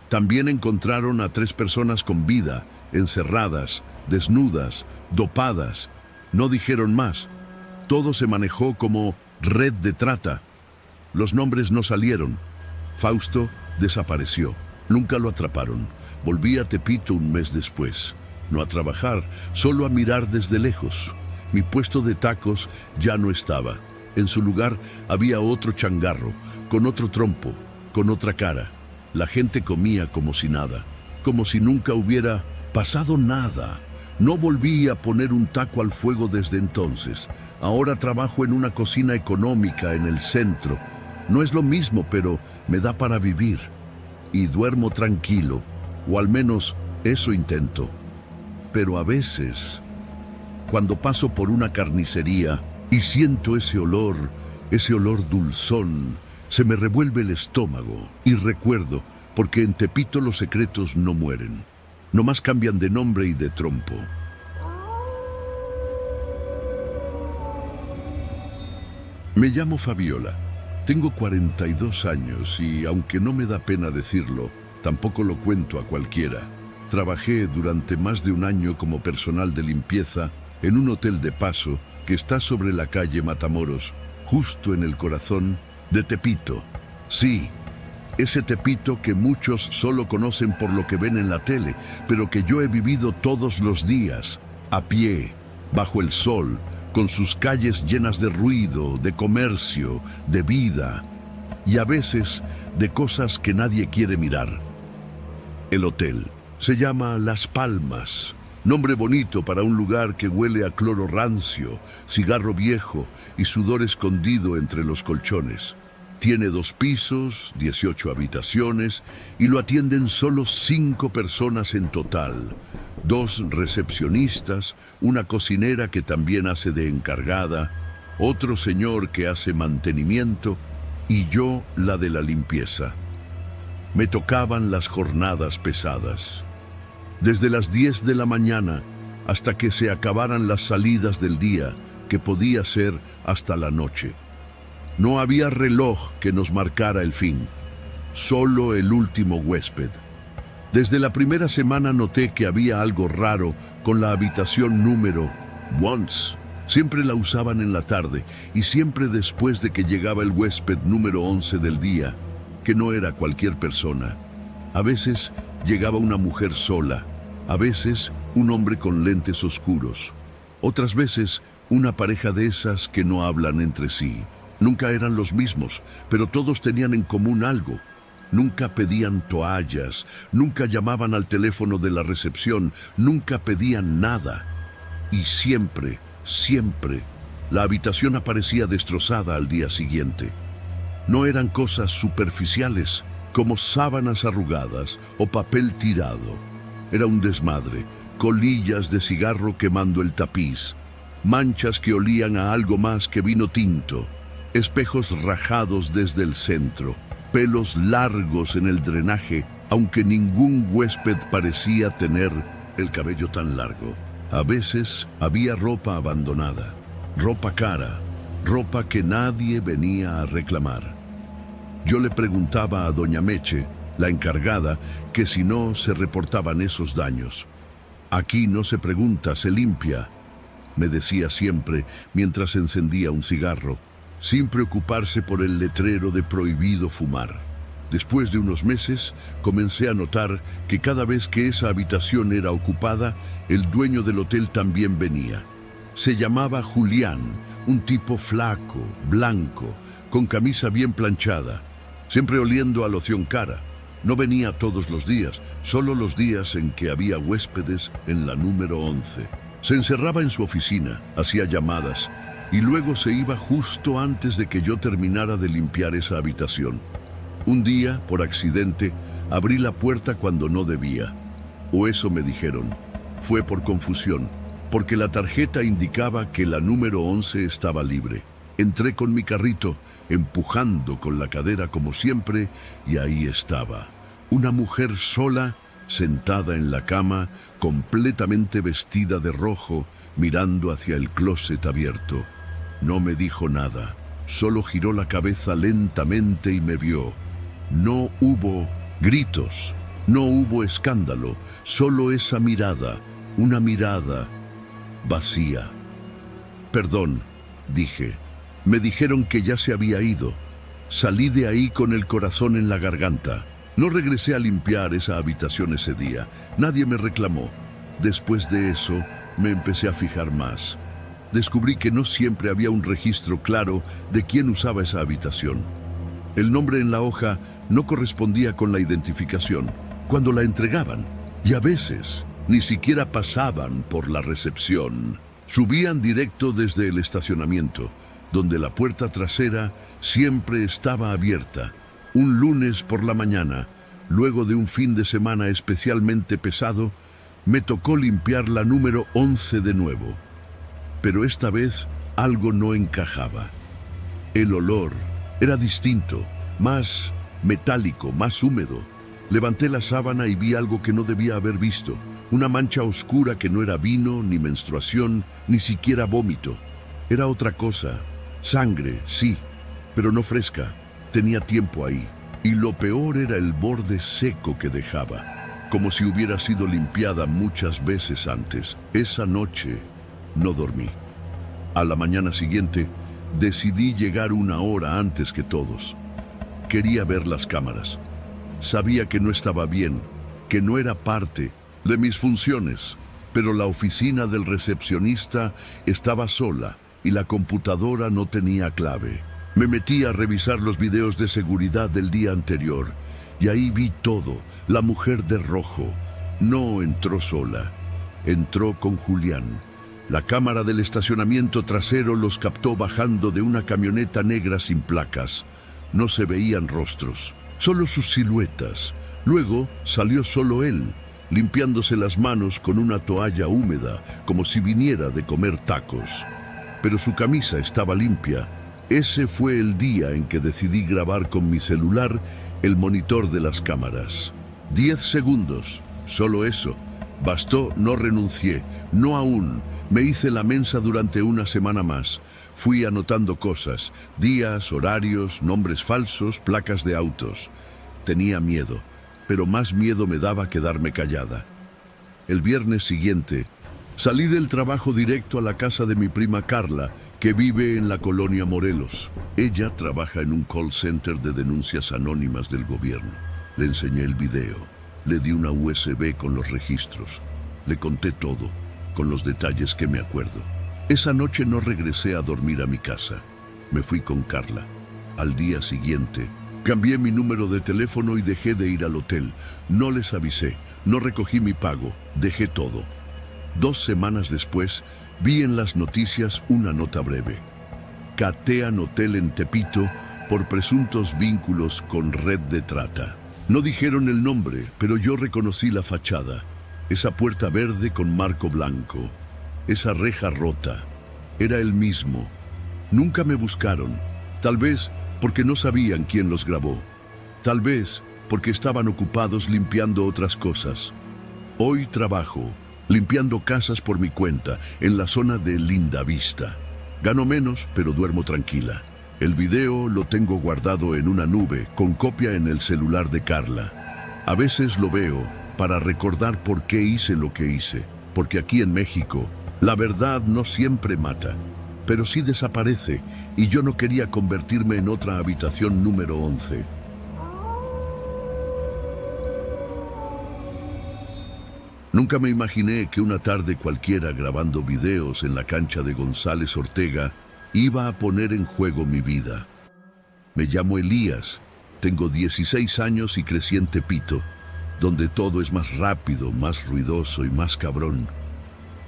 También encontraron a 3 personas con vida, encerradas, desnudas, dopadas. No dijeron más. Todo se manejó como red de trata. Los nombres no salieron. Fausto desapareció. Nunca lo atraparon. Volví a Tepito un mes después. No a trabajar, solo a mirar desde lejos. Mi puesto de tacos ya no estaba. En su lugar había otro changarro, con otro trompo, con otra cara. La gente comía como si nada, como si nunca hubiera pasado nada. No volví a poner un taco al fuego desde entonces. Ahora trabajo en una cocina económica en el centro. No es lo mismo, pero me da para vivir. Y duermo tranquilo, o al menos eso intento. Pero a veces, cuando paso por una carnicería y siento ese olor dulzón, se me revuelve el estómago y recuerdo, porque en Tepito los secretos no mueren, nomás cambian de nombre y de trompo. Me llamo Fabiola, tengo 42 años y, aunque no me da pena decirlo, tampoco lo cuento a cualquiera. Trabajé durante más de un año como personal de limpieza en un hotel de paso que está sobre la calle Matamoros, justo en el corazón de Tepito. Sí, ese Tepito que muchos solo conocen por lo que ven en la tele, pero que yo he vivido todos los días, a pie, bajo el sol, con sus calles llenas de ruido, de comercio, de vida y a veces de cosas que nadie quiere mirar. El hotel se llama Las Palmas, nombre bonito para un lugar que huele a cloro rancio, cigarro viejo y sudor escondido entre los colchones. Tiene 2 pisos, 18 habitaciones y lo atienden solo 5 personas en total. 2 recepcionistas, una cocinera que también hace de encargada, otro señor que hace mantenimiento y yo la de la limpieza. Me tocaban las jornadas pesadas. Desde las 10 de la mañana hasta que se acabaran las salidas del día, que podía ser hasta la noche. No había reloj que nos marcara el fin, solo el último huésped. Desde la primera semana noté que había algo raro con la habitación número once. Siempre la usaban en la tarde y siempre después de que llegaba el huésped número 11 del día, que no era cualquier persona. A veces llegaba una mujer sola, a veces un hombre con lentes oscuros, otras veces una pareja de esas que no hablan entre sí. Nunca eran los mismos, pero todos tenían en común algo. Nunca pedían toallas, nunca llamaban al teléfono de la recepción, nunca pedían nada. Y siempre, la habitación aparecía destrozada al día siguiente. No eran cosas superficiales, como sábanas arrugadas o papel tirado. Era un desmadre, colillas de cigarro quemando el tapiz, manchas que olían a algo más que vino tinto, espejos rajados desde el centro, pelos largos en el drenaje, aunque ningún huésped parecía tener el cabello tan largo. A veces había ropa abandonada, ropa cara, ropa que nadie venía a reclamar. Yo le preguntaba a doña Meche, la encargada, que si no se reportaban esos daños. Aquí no se pregunta, se limpia, me decía siempre mientras encendía un cigarro, sin preocuparse por el letrero de prohibido fumar. Después de unos meses, comencé a notar que cada vez que esa habitación era ocupada, el dueño del hotel también venía. Se llamaba Julián, un tipo flaco, blanco, con camisa bien planchada, siempre oliendo a loción cara. No venía todos los días, solo los días en que había huéspedes en la número 11. Se encerraba en su oficina, hacía llamadas, y luego se iba justo antes de que yo terminara de limpiar esa habitación. Un día, por accidente, abrí la puerta cuando no debía. O eso me dijeron. Fue por confusión, porque la tarjeta indicaba que la número 11 estaba libre. Entré con mi carrito, empujando con la cadera como siempre, y ahí estaba. Una mujer sola, sentada en la cama, completamente vestida de rojo, mirando hacia el closet abierto. No me dijo nada, solo giró la cabeza lentamente y me vio. No hubo gritos, no hubo escándalo, solo esa mirada, una mirada vacía. Perdón, dije. Me dijeron que ya se había ido. Salí de ahí con el corazón en la garganta. No regresé a limpiar esa habitación ese día. Nadie me reclamó. Después de eso, me empecé a fijar más. Descubrí que no siempre había un registro claro de quién usaba esa habitación. El nombre en la hoja no correspondía con la identificación cuando la entregaban, y a veces ni siquiera pasaban por la recepción. Subían directo desde el estacionamiento, donde la puerta trasera siempre estaba abierta. Un lunes por la mañana, luego de un fin de semana especialmente pesado, me tocó limpiar la número 11 de nuevo. Pero esta vez algo no encajaba. El olor era distinto, más metálico, más húmedo. Levanté la sábana y vi algo que no debía haber visto. Una mancha oscura que no era vino, ni menstruación, ni siquiera vómito. Era otra cosa. Sangre, sí, pero no fresca. Tenía tiempo ahí. Y lo peor era el borde seco que dejaba, como si hubiera sido limpiada muchas veces antes. Esa noche no dormí. A la mañana siguiente, decidí llegar 1 hora antes que todos. Quería ver las cámaras. Sabía que no estaba bien, que no era parte de mis funciones, pero la oficina del recepcionista estaba sola y la computadora no tenía clave. Me metí a revisar los videos de seguridad del día anterior y ahí vi todo. La mujer de rojo no entró sola, entró con Julián. La cámara del estacionamiento trasero los captó bajando de una camioneta negra sin placas. No se veían rostros, solo sus siluetas. Luego salió solo él, limpiándose las manos con una toalla húmeda, como si viniera de comer tacos. Pero su camisa estaba limpia. Ese fue el día en que decidí grabar con mi celular el monitor de las cámaras. 10 segundos, solo eso. Bastó, no renuncié, no aún. Me hice la mensa durante una semana más. Fui anotando cosas, días, horarios, nombres falsos, placas de autos. Tenía miedo, pero más miedo me daba quedarme callada. El viernes siguiente, salí del trabajo directo a la casa de mi prima Carla, que vive en la colonia Morelos. Ella trabaja en un call center de denuncias anónimas del gobierno. Le enseñé el video. Le di una USB con los registros. Le conté todo, con los detalles que me acuerdo. Esa noche no regresé a dormir a mi casa. Me fui con Carla. Al día siguiente, cambié mi número de teléfono y dejé de ir al hotel. No les avisé, no recogí mi pago, dejé todo. 2 semanas después, vi en las noticias una nota breve. Catean hotel en Tepito por presuntos vínculos con red de trata. No dijeron el nombre, pero yo reconocí la fachada. Esa puerta verde con marco blanco. Esa reja rota. Era el mismo. Nunca me buscaron. Tal vez porque no sabían quién los grabó. Tal vez porque estaban ocupados limpiando otras cosas. Hoy trabajo, limpiando casas por mi cuenta, en la zona de Linda Vista. Gano menos, pero duermo tranquila. El video lo tengo guardado en una nube, con copia en el celular de Carla. A veces lo veo para recordar por qué hice lo que hice. Porque aquí en México, la verdad no siempre mata, pero sí desaparece, y yo no quería convertirme en otra habitación número 11. Nunca me imaginé que una tarde cualquiera grabando videos en la cancha de González Ortega iba a poner en juego mi vida. Me llamo Elías, tengo 16 años y crecí en Tepito, donde todo es más rápido, más ruidoso y más cabrón.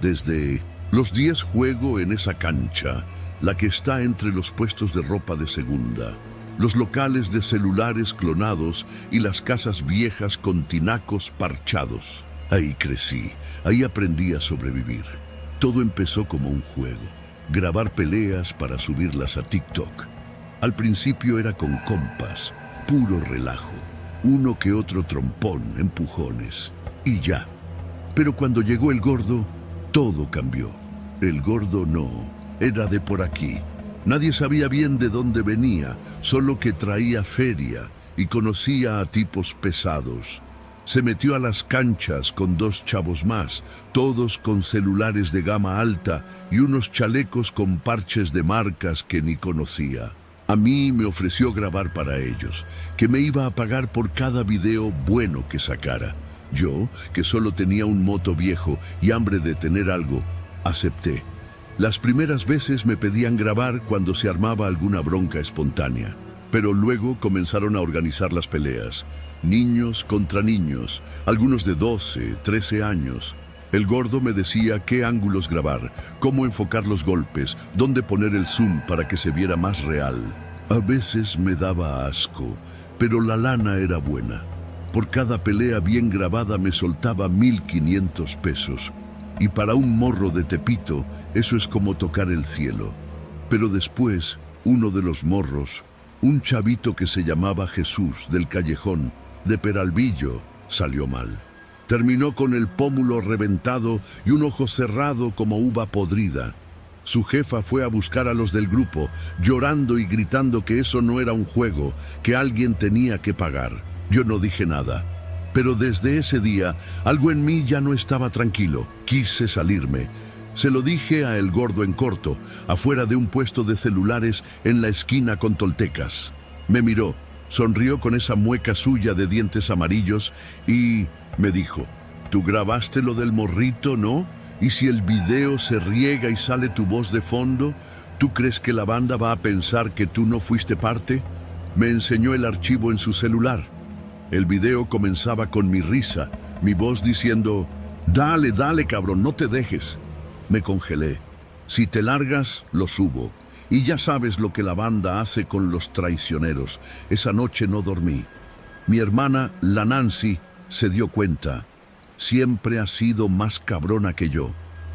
Desde los 10 juego en esa cancha, la que está entre los puestos de ropa de segunda, los locales de celulares clonados y las casas viejas con tinacos parchados. Ahí crecí, ahí aprendí a sobrevivir. Todo empezó como un juego. Grabar peleas para subirlas a TikTok. Al principio era con compas, puro relajo, uno que otro trompón, empujones, y ya. Pero cuando llegó el gordo, todo cambió. El gordo no, era de por aquí. Nadie sabía bien de dónde venía, solo que traía feria y conocía a tipos pesados. Se metió a las canchas con 2 chavos más, todos con celulares de gama alta y unos chalecos con parches de marcas que ni conocía. A mí me ofreció grabar para ellos, que me iba a pagar por cada video bueno que sacara. Yo, que solo tenía un moto viejo y hambre de tener algo, acepté. Las primeras veces me pedían grabar cuando se armaba alguna bronca espontánea. Pero luego comenzaron a organizar las peleas. Niños contra niños, algunos de 12, 13 años. El gordo me decía qué ángulos grabar, cómo enfocar los golpes, dónde poner el zoom para que se viera más real. A veces me daba asco, pero la lana era buena. Por cada pelea bien grabada me soltaba 1,500 pesos. Y para un morro de Tepito, eso es como tocar el cielo. Pero después, uno de los morros, un chavito que se llamaba Jesús del Callejón, de Peralvillo, salió mal. Terminó con el pómulo reventado y un ojo cerrado como uva podrida. Su jefa fue a buscar a los del grupo, llorando y gritando que eso no era un juego, que alguien tenía que pagar. Yo no dije nada. Pero desde ese día, algo en mí ya no estaba tranquilo. Quise salirme. Se lo dije a El Gordo en corto, afuera de un puesto de celulares en la esquina con Toltecas. Me miró, sonrió con esa mueca suya de dientes amarillos y me dijo: «¿Tú grabaste lo del morrito, no? ¿Y si el video se riega y sale tu voz de fondo? ¿Tú crees que la banda va a pensar que tú no fuiste parte? Me enseñó el archivo en su celular. El video comenzaba con mi risa, mi voz diciendo: dale, dale, cabrón, no te dejes. Me congelé. Si te largas, lo subo. Y ya sabes lo que la banda hace con los traicioneros. Esa noche no dormí. Mi hermana, la Nancy, se dio cuenta. Siempre ha sido más cabrona que yo.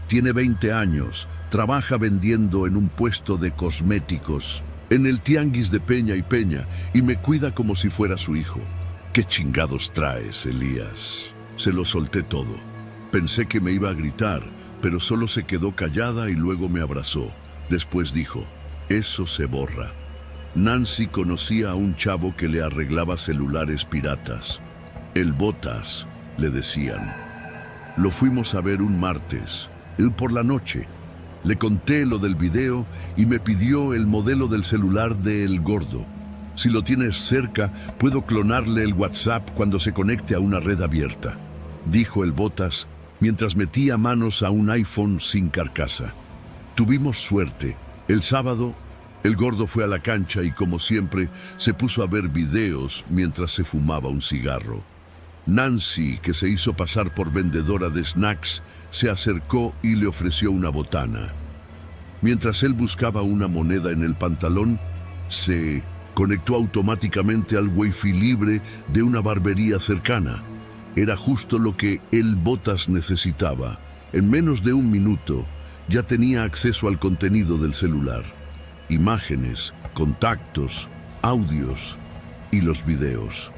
Tiene 20 años, trabaja vendiendo en un puesto de cosméticos, en el tianguis de Peña y Peña, y me cuida como si fuera su hijo. ¿Qué chingados traes, Elías? Se lo solté todo. Pensé que me iba a gritar, pero solo se quedó callada y luego me abrazó. Después dijo: eso se borra. Nancy conocía a un chavo que le arreglaba celulares piratas. El Botas, le decían. Lo fuimos a ver un martes, por la noche. Le conté lo del video y me pidió el modelo del celular de El Gordo. Si lo tienes cerca, puedo clonarle el WhatsApp cuando se conecte a una red abierta, dijo el Botas mientras metía manos a un iPhone sin carcasa. Tuvimos suerte. El sábado, El Gordo fue a la cancha y, como siempre, se puso a ver videos mientras se fumaba un cigarro. Nancy, que se hizo pasar por vendedora de snacks, se acercó y le ofreció una botana. Mientras él buscaba una moneda en el pantalón, se conectó automáticamente al Wi-Fi libre de una barbería cercana. Era justo lo que el Botas necesitaba. En menos de un minuto, ya tenía acceso al contenido del celular. Imágenes, contactos, audios y los videos.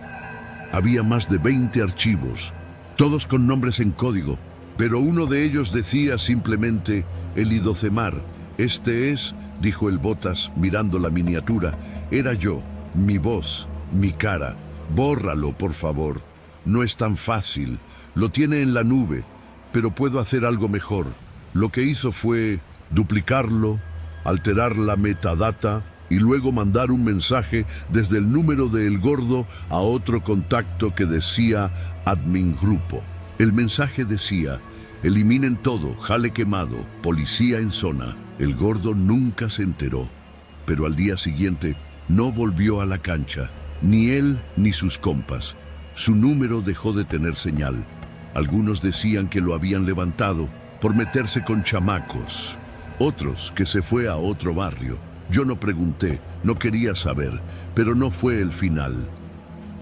Había más de 20 archivos, todos con nombres en código, pero uno de ellos decía simplemente Elidocemar. Este es, dijo el Botas mirando la miniatura, era yo, mi voz, mi cara. Bórralo, por favor. No es tan fácil. Lo tiene en la nube, pero puedo hacer algo mejor. Lo que hizo fue duplicarlo, alterar la metadata y luego mandar un mensaje desde el número de El Gordo a otro contacto que decía admin grupo. El mensaje decía: eliminen todo, jale quemado, policía en zona. El Gordo nunca se enteró, pero al día siguiente no volvió a la cancha, ni él ni sus compas. Su número dejó de tener señal. Algunos decían que lo habían levantado por meterse con chamacos, otros que se fue a otro barrio. Yo no pregunté, no quería saber, pero no fue el final.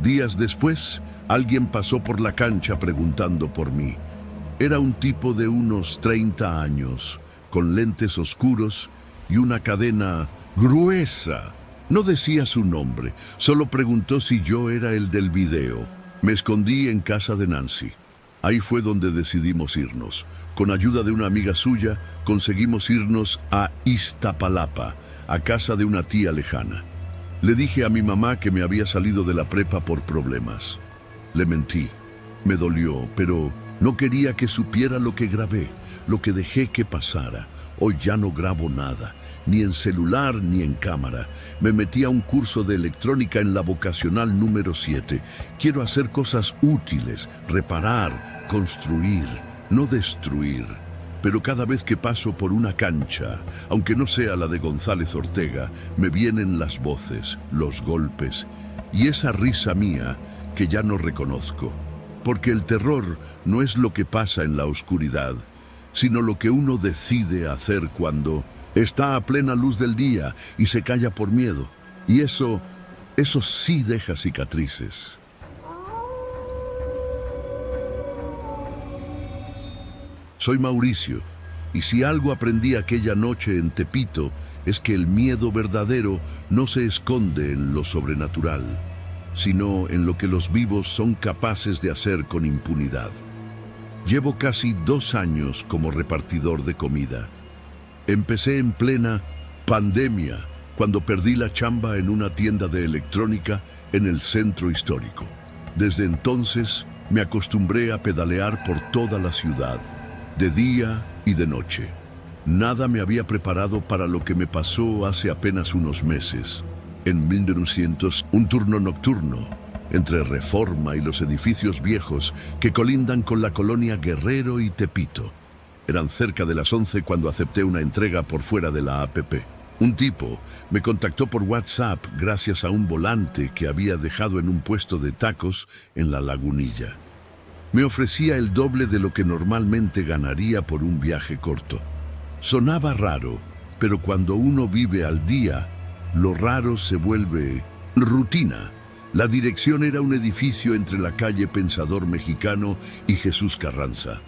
Días después, alguien pasó por la cancha preguntando por mí. Era un tipo de unos 30 años, con lentes oscuros y una cadena gruesa. No decía su nombre, solo preguntó si yo era el del video. Me escondí en casa de Nancy. Ahí fue donde decidimos irnos. Con ayuda de una amiga suya, conseguimos irnos a Iztapalapa, a casa de una tía lejana. Le dije a mi mamá que me había salido de la prepa por problemas. Le mentí. Me dolió, pero no quería que supiera lo que grabé, lo que dejé que pasara. Hoy ya no grabo nada, ni en celular ni en cámara. Me metí a un curso de electrónica en la vocacional número 7. Quiero hacer cosas útiles, reparar, construir, no destruir. Pero cada vez que paso por una cancha, aunque no sea la de González Ortega, me vienen las voces, los golpes y esa risa mía que ya no reconozco. Porque el terror no es lo que pasa en la oscuridad, sino lo que uno decide hacer cuando está a plena luz del día y se calla por miedo. Y eso sí deja cicatrices. Soy Mauricio, y si algo aprendí aquella noche en Tepito es que el miedo verdadero no se esconde en lo sobrenatural, sino en lo que los vivos son capaces de hacer con impunidad. Llevo casi 2 años como repartidor de comida. Empecé en plena pandemia, cuando perdí la chamba en una tienda de electrónica en el centro histórico. Desde entonces me acostumbré a pedalear por toda la ciudad, de día y de noche. Nada me había preparado para lo que me pasó hace apenas unos meses. En 1900, un turno nocturno entre Reforma y los edificios viejos que colindan con la colonia Guerrero y Tepito. Eran cerca de las 11 cuando acepté una entrega por fuera de la app. Un tipo me contactó por WhatsApp gracias a un volante que había dejado en un puesto de tacos en La Lagunilla. Me ofrecía el doble de lo que normalmente ganaría por un viaje corto. Sonaba raro, pero cuando uno vive al día, lo raro se vuelve rutina. La dirección era un edificio entre la calle Pensador Mexicano y Jesús Carranza.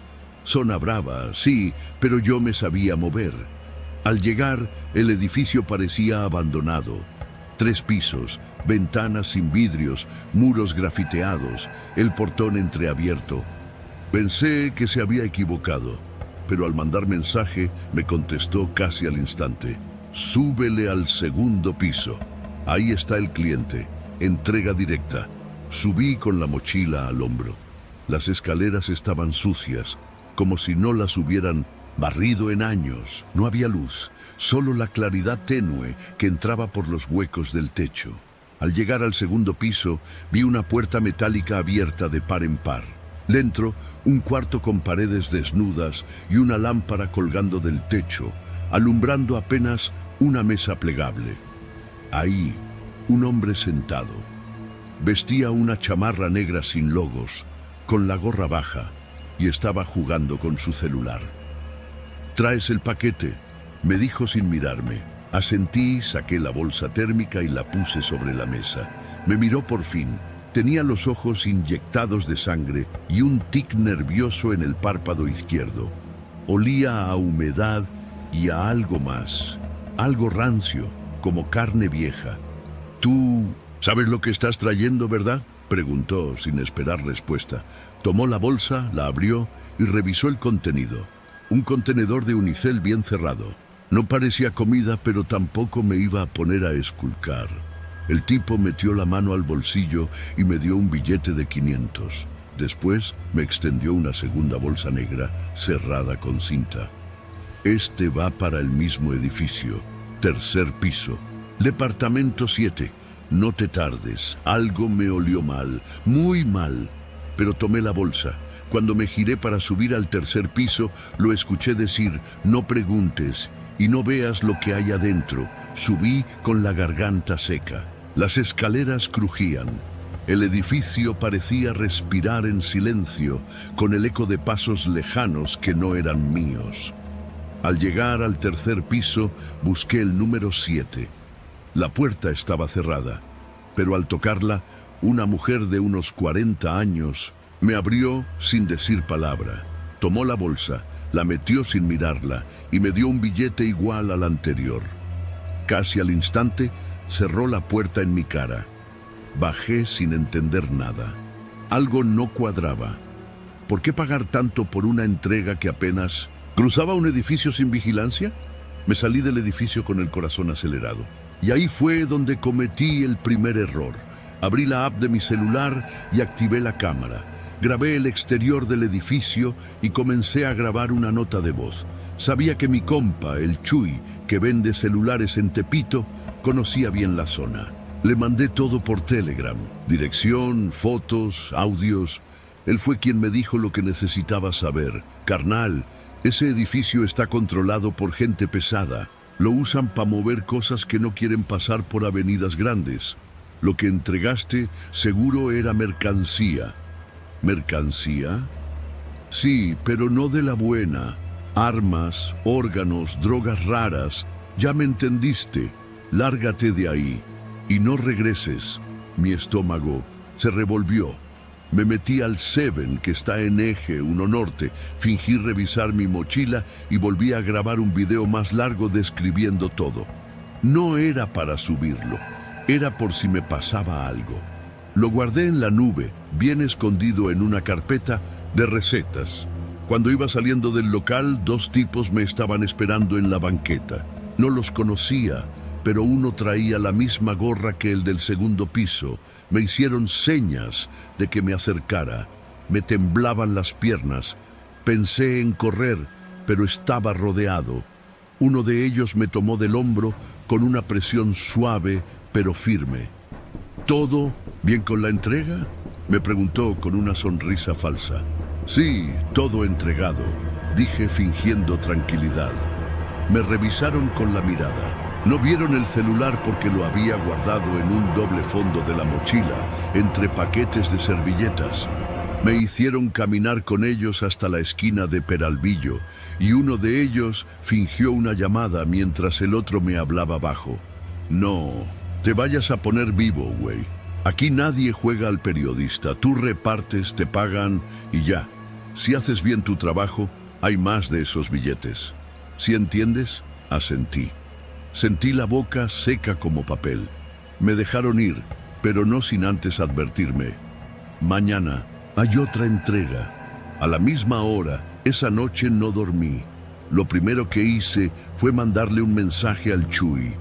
Zona brava, sí, pero yo me sabía mover. Al llegar, el edificio parecía abandonado. 3 pisos, ventanas sin vidrios, muros grafiteados, el portón entreabierto. Pensé que se había equivocado, pero al mandar mensaje me contestó casi al instante. Súbele al 2º piso. Ahí está el cliente. Entrega directa. Subí con la mochila al hombro. Las escaleras estaban sucias, como si no las hubieran barrido en años. No había luz, solo la claridad tenue que entraba por los huecos del techo. Al llegar al 2º piso, vi una puerta metálica abierta de par en par. Dentro, un cuarto con paredes desnudas y una lámpara colgando del techo, alumbrando apenas una mesa plegable. Ahí, un hombre sentado. Vestía una chamarra negra sin logos, con la gorra baja, y estaba jugando con su celular. «¿Traes el paquete?», me dijo sin mirarme. Asentí, saqué la bolsa térmica y la puse sobre la mesa. Me miró por fin. Tenía los ojos inyectados de sangre y un tic nervioso en el párpado izquierdo. Olía a humedad y a algo más, algo rancio, como carne vieja. «¿Tú sabes lo que estás trayendo, verdad?», preguntó sin esperar respuesta. Tomó la bolsa, la abrió y revisó el contenido. Un contenedor de unicel bien cerrado. No parecía comida, pero tampoco me iba a poner a esculcar. El tipo metió la mano al bolsillo y me dio un billete de 500. Después me extendió una segunda bolsa negra cerrada con cinta. «Este va para el mismo edificio, 3er piso, departamento 7. No te tardes, algo me olió mal, muy mal». Pero tomé la bolsa. Cuando me giré para subir al 3er piso, lo escuché decir: «No preguntes y no veas lo que hay adentro». Subí con la garganta seca. Las escaleras crujían. El edificio parecía respirar en silencio, con el eco de pasos lejanos que no eran míos. Al llegar al 3er piso, busqué el número 7. La puerta estaba cerrada, pero al tocarla, una mujer de unos 40 años me abrió sin decir palabra. Tomó la bolsa, la metió sin mirarla y me dio un billete igual al anterior. Casi al instante, cerró la puerta en mi cara. Bajé sin entender nada. Algo no cuadraba. ¿Por qué pagar tanto por una entrega que apenas cruzaba un edificio sin vigilancia? Me salí del edificio con el corazón acelerado. Y ahí fue donde cometí el primer error. Abrí la app de mi celular y activé la cámara. Grabé el exterior del edificio y comencé a grabar una nota de voz. Sabía que mi compa, el Chuy, que vende celulares en Tepito, conocía bien la zona. Le mandé todo por Telegram, dirección, fotos, audios. Él fue quien me dijo lo que necesitaba saber. «Carnal, ese edificio está controlado por gente pesada. Lo usan para mover cosas que no quieren pasar por avenidas grandes. Lo que entregaste seguro era mercancía». «¿Mercancía?». «Sí, pero no de la buena. Armas, órganos, drogas raras. Ya me entendiste. Lárgate de ahí y no regreses». Mi estómago se revolvió. Me metí al 7, que está en Eje 1 Norte, fingí revisar mi mochila y volví a grabar un video más largo describiendo todo. No era para subirlo, era por si me pasaba algo. Lo guardé en la nube, bien escondido en una carpeta de recetas. Cuando iba saliendo del local, 2 tipos me estaban esperando en la banqueta. No los conocía, pero uno traía la misma gorra que el del 2º piso. Me hicieron señas de que me acercara. Me temblaban las piernas. Pensé en correr, pero estaba rodeado. Uno de ellos me tomó del hombro con una presión suave, pero firme. «¿Todo bien con la entrega?», me preguntó con una sonrisa falsa. «Sí, todo entregado. dije fingiendo tranquilidad. Me revisaron con la mirada. No vieron el celular porque lo había guardado en un doble fondo de la mochila, entre paquetes de servilletas. Me hicieron caminar con ellos hasta la esquina de Peralvillo, y uno de ellos fingió una llamada mientras el otro me hablaba bajo. No, te vayas a poner vivo, güey. Aquí nadie juega al periodista. Tú repartes, te pagan y ya. Si haces bien tu trabajo, hay más de esos billetes. ¿Sí entiendes? Asentí. Sentí la boca seca como papel. Me dejaron ir, pero no sin antes advertirme. Mañana hay otra entrega. A la misma hora, esa noche no dormí. Lo primero que hice fue mandarle un mensaje al Chuy.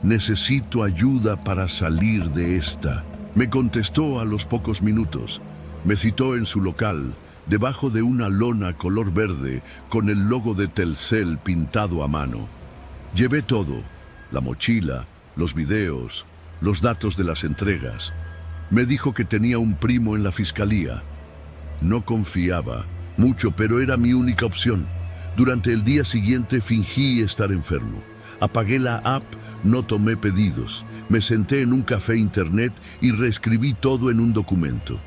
Necesito ayuda para salir de esta. Me contestó a los pocos minutos. Me citó en su local, debajo de una lona color verde, con el logo de Telcel pintado a mano. Llevé todo, la mochila, los videos, los datos de las entregas. Me dijo que tenía un primo en la fiscalía. No confiaba mucho, pero era mi única opción. Durante el día siguiente fingí estar enfermo. Apagué la app, no tomé pedidos. Me senté en un café internet y reescribí todo en un documento.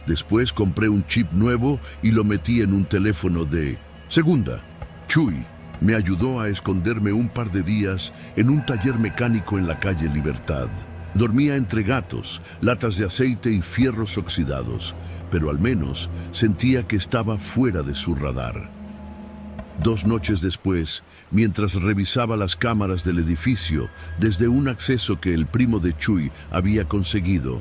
Después compré un chip nuevo y lo metí en un teléfono de segunda. Chuy me ayudó a esconderme un par de días en un taller mecánico en la calle Libertad. Dormía entre gatos, latas de aceite y fierros oxidados, pero al menos sentía que estaba fuera de su radar. 2 noches después, mientras revisaba las cámaras del edificio desde un acceso que el primo de Chuy había conseguido,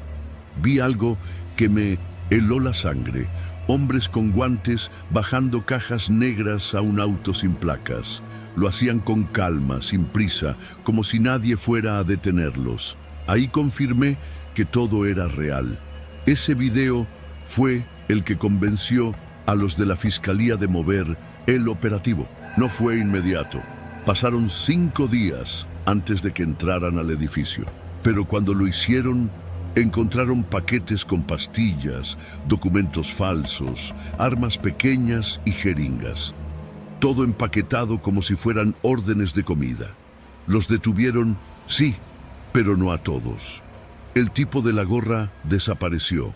vi algo que me heló la sangre. Hombres con guantes bajando cajas negras a un auto sin placas. Lo hacían con calma, sin prisa, como si nadie fuera a detenerlos. Ahí confirmé que todo era real. Ese video fue el que convenció a los de la fiscalía de mover el operativo. No fue inmediato. Pasaron 5 días antes de que entraran al edificio. Pero cuando lo hicieron, encontraron paquetes con pastillas, documentos falsos, armas pequeñas y jeringas. Todo empaquetado como si fueran órdenes de comida. Los detuvieron, sí, pero no a todos. El tipo de la gorra desapareció.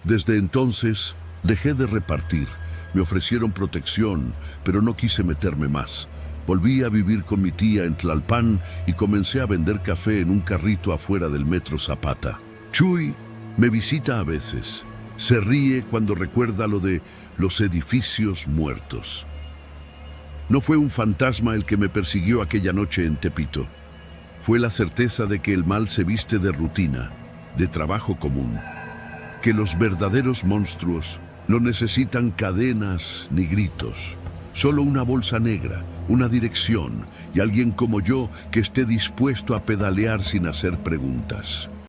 Desde entonces, dejé de repartir. Me ofrecieron protección, pero no quise meterme más. Volví a vivir con mi tía en Tlalpan y comencé a vender café en un carrito afuera del metro Zapata. Chuy me visita a veces. Se ríe cuando recuerda lo de los edificios muertos. No fue un fantasma el que me persiguió aquella noche en Tepito. Fue la certeza de que el mal se viste de rutina, de trabajo común. Que los verdaderos monstruos no necesitan cadenas ni gritos. Solo una bolsa negra, una dirección y alguien como yo que esté dispuesto a pedalear sin hacer preguntas.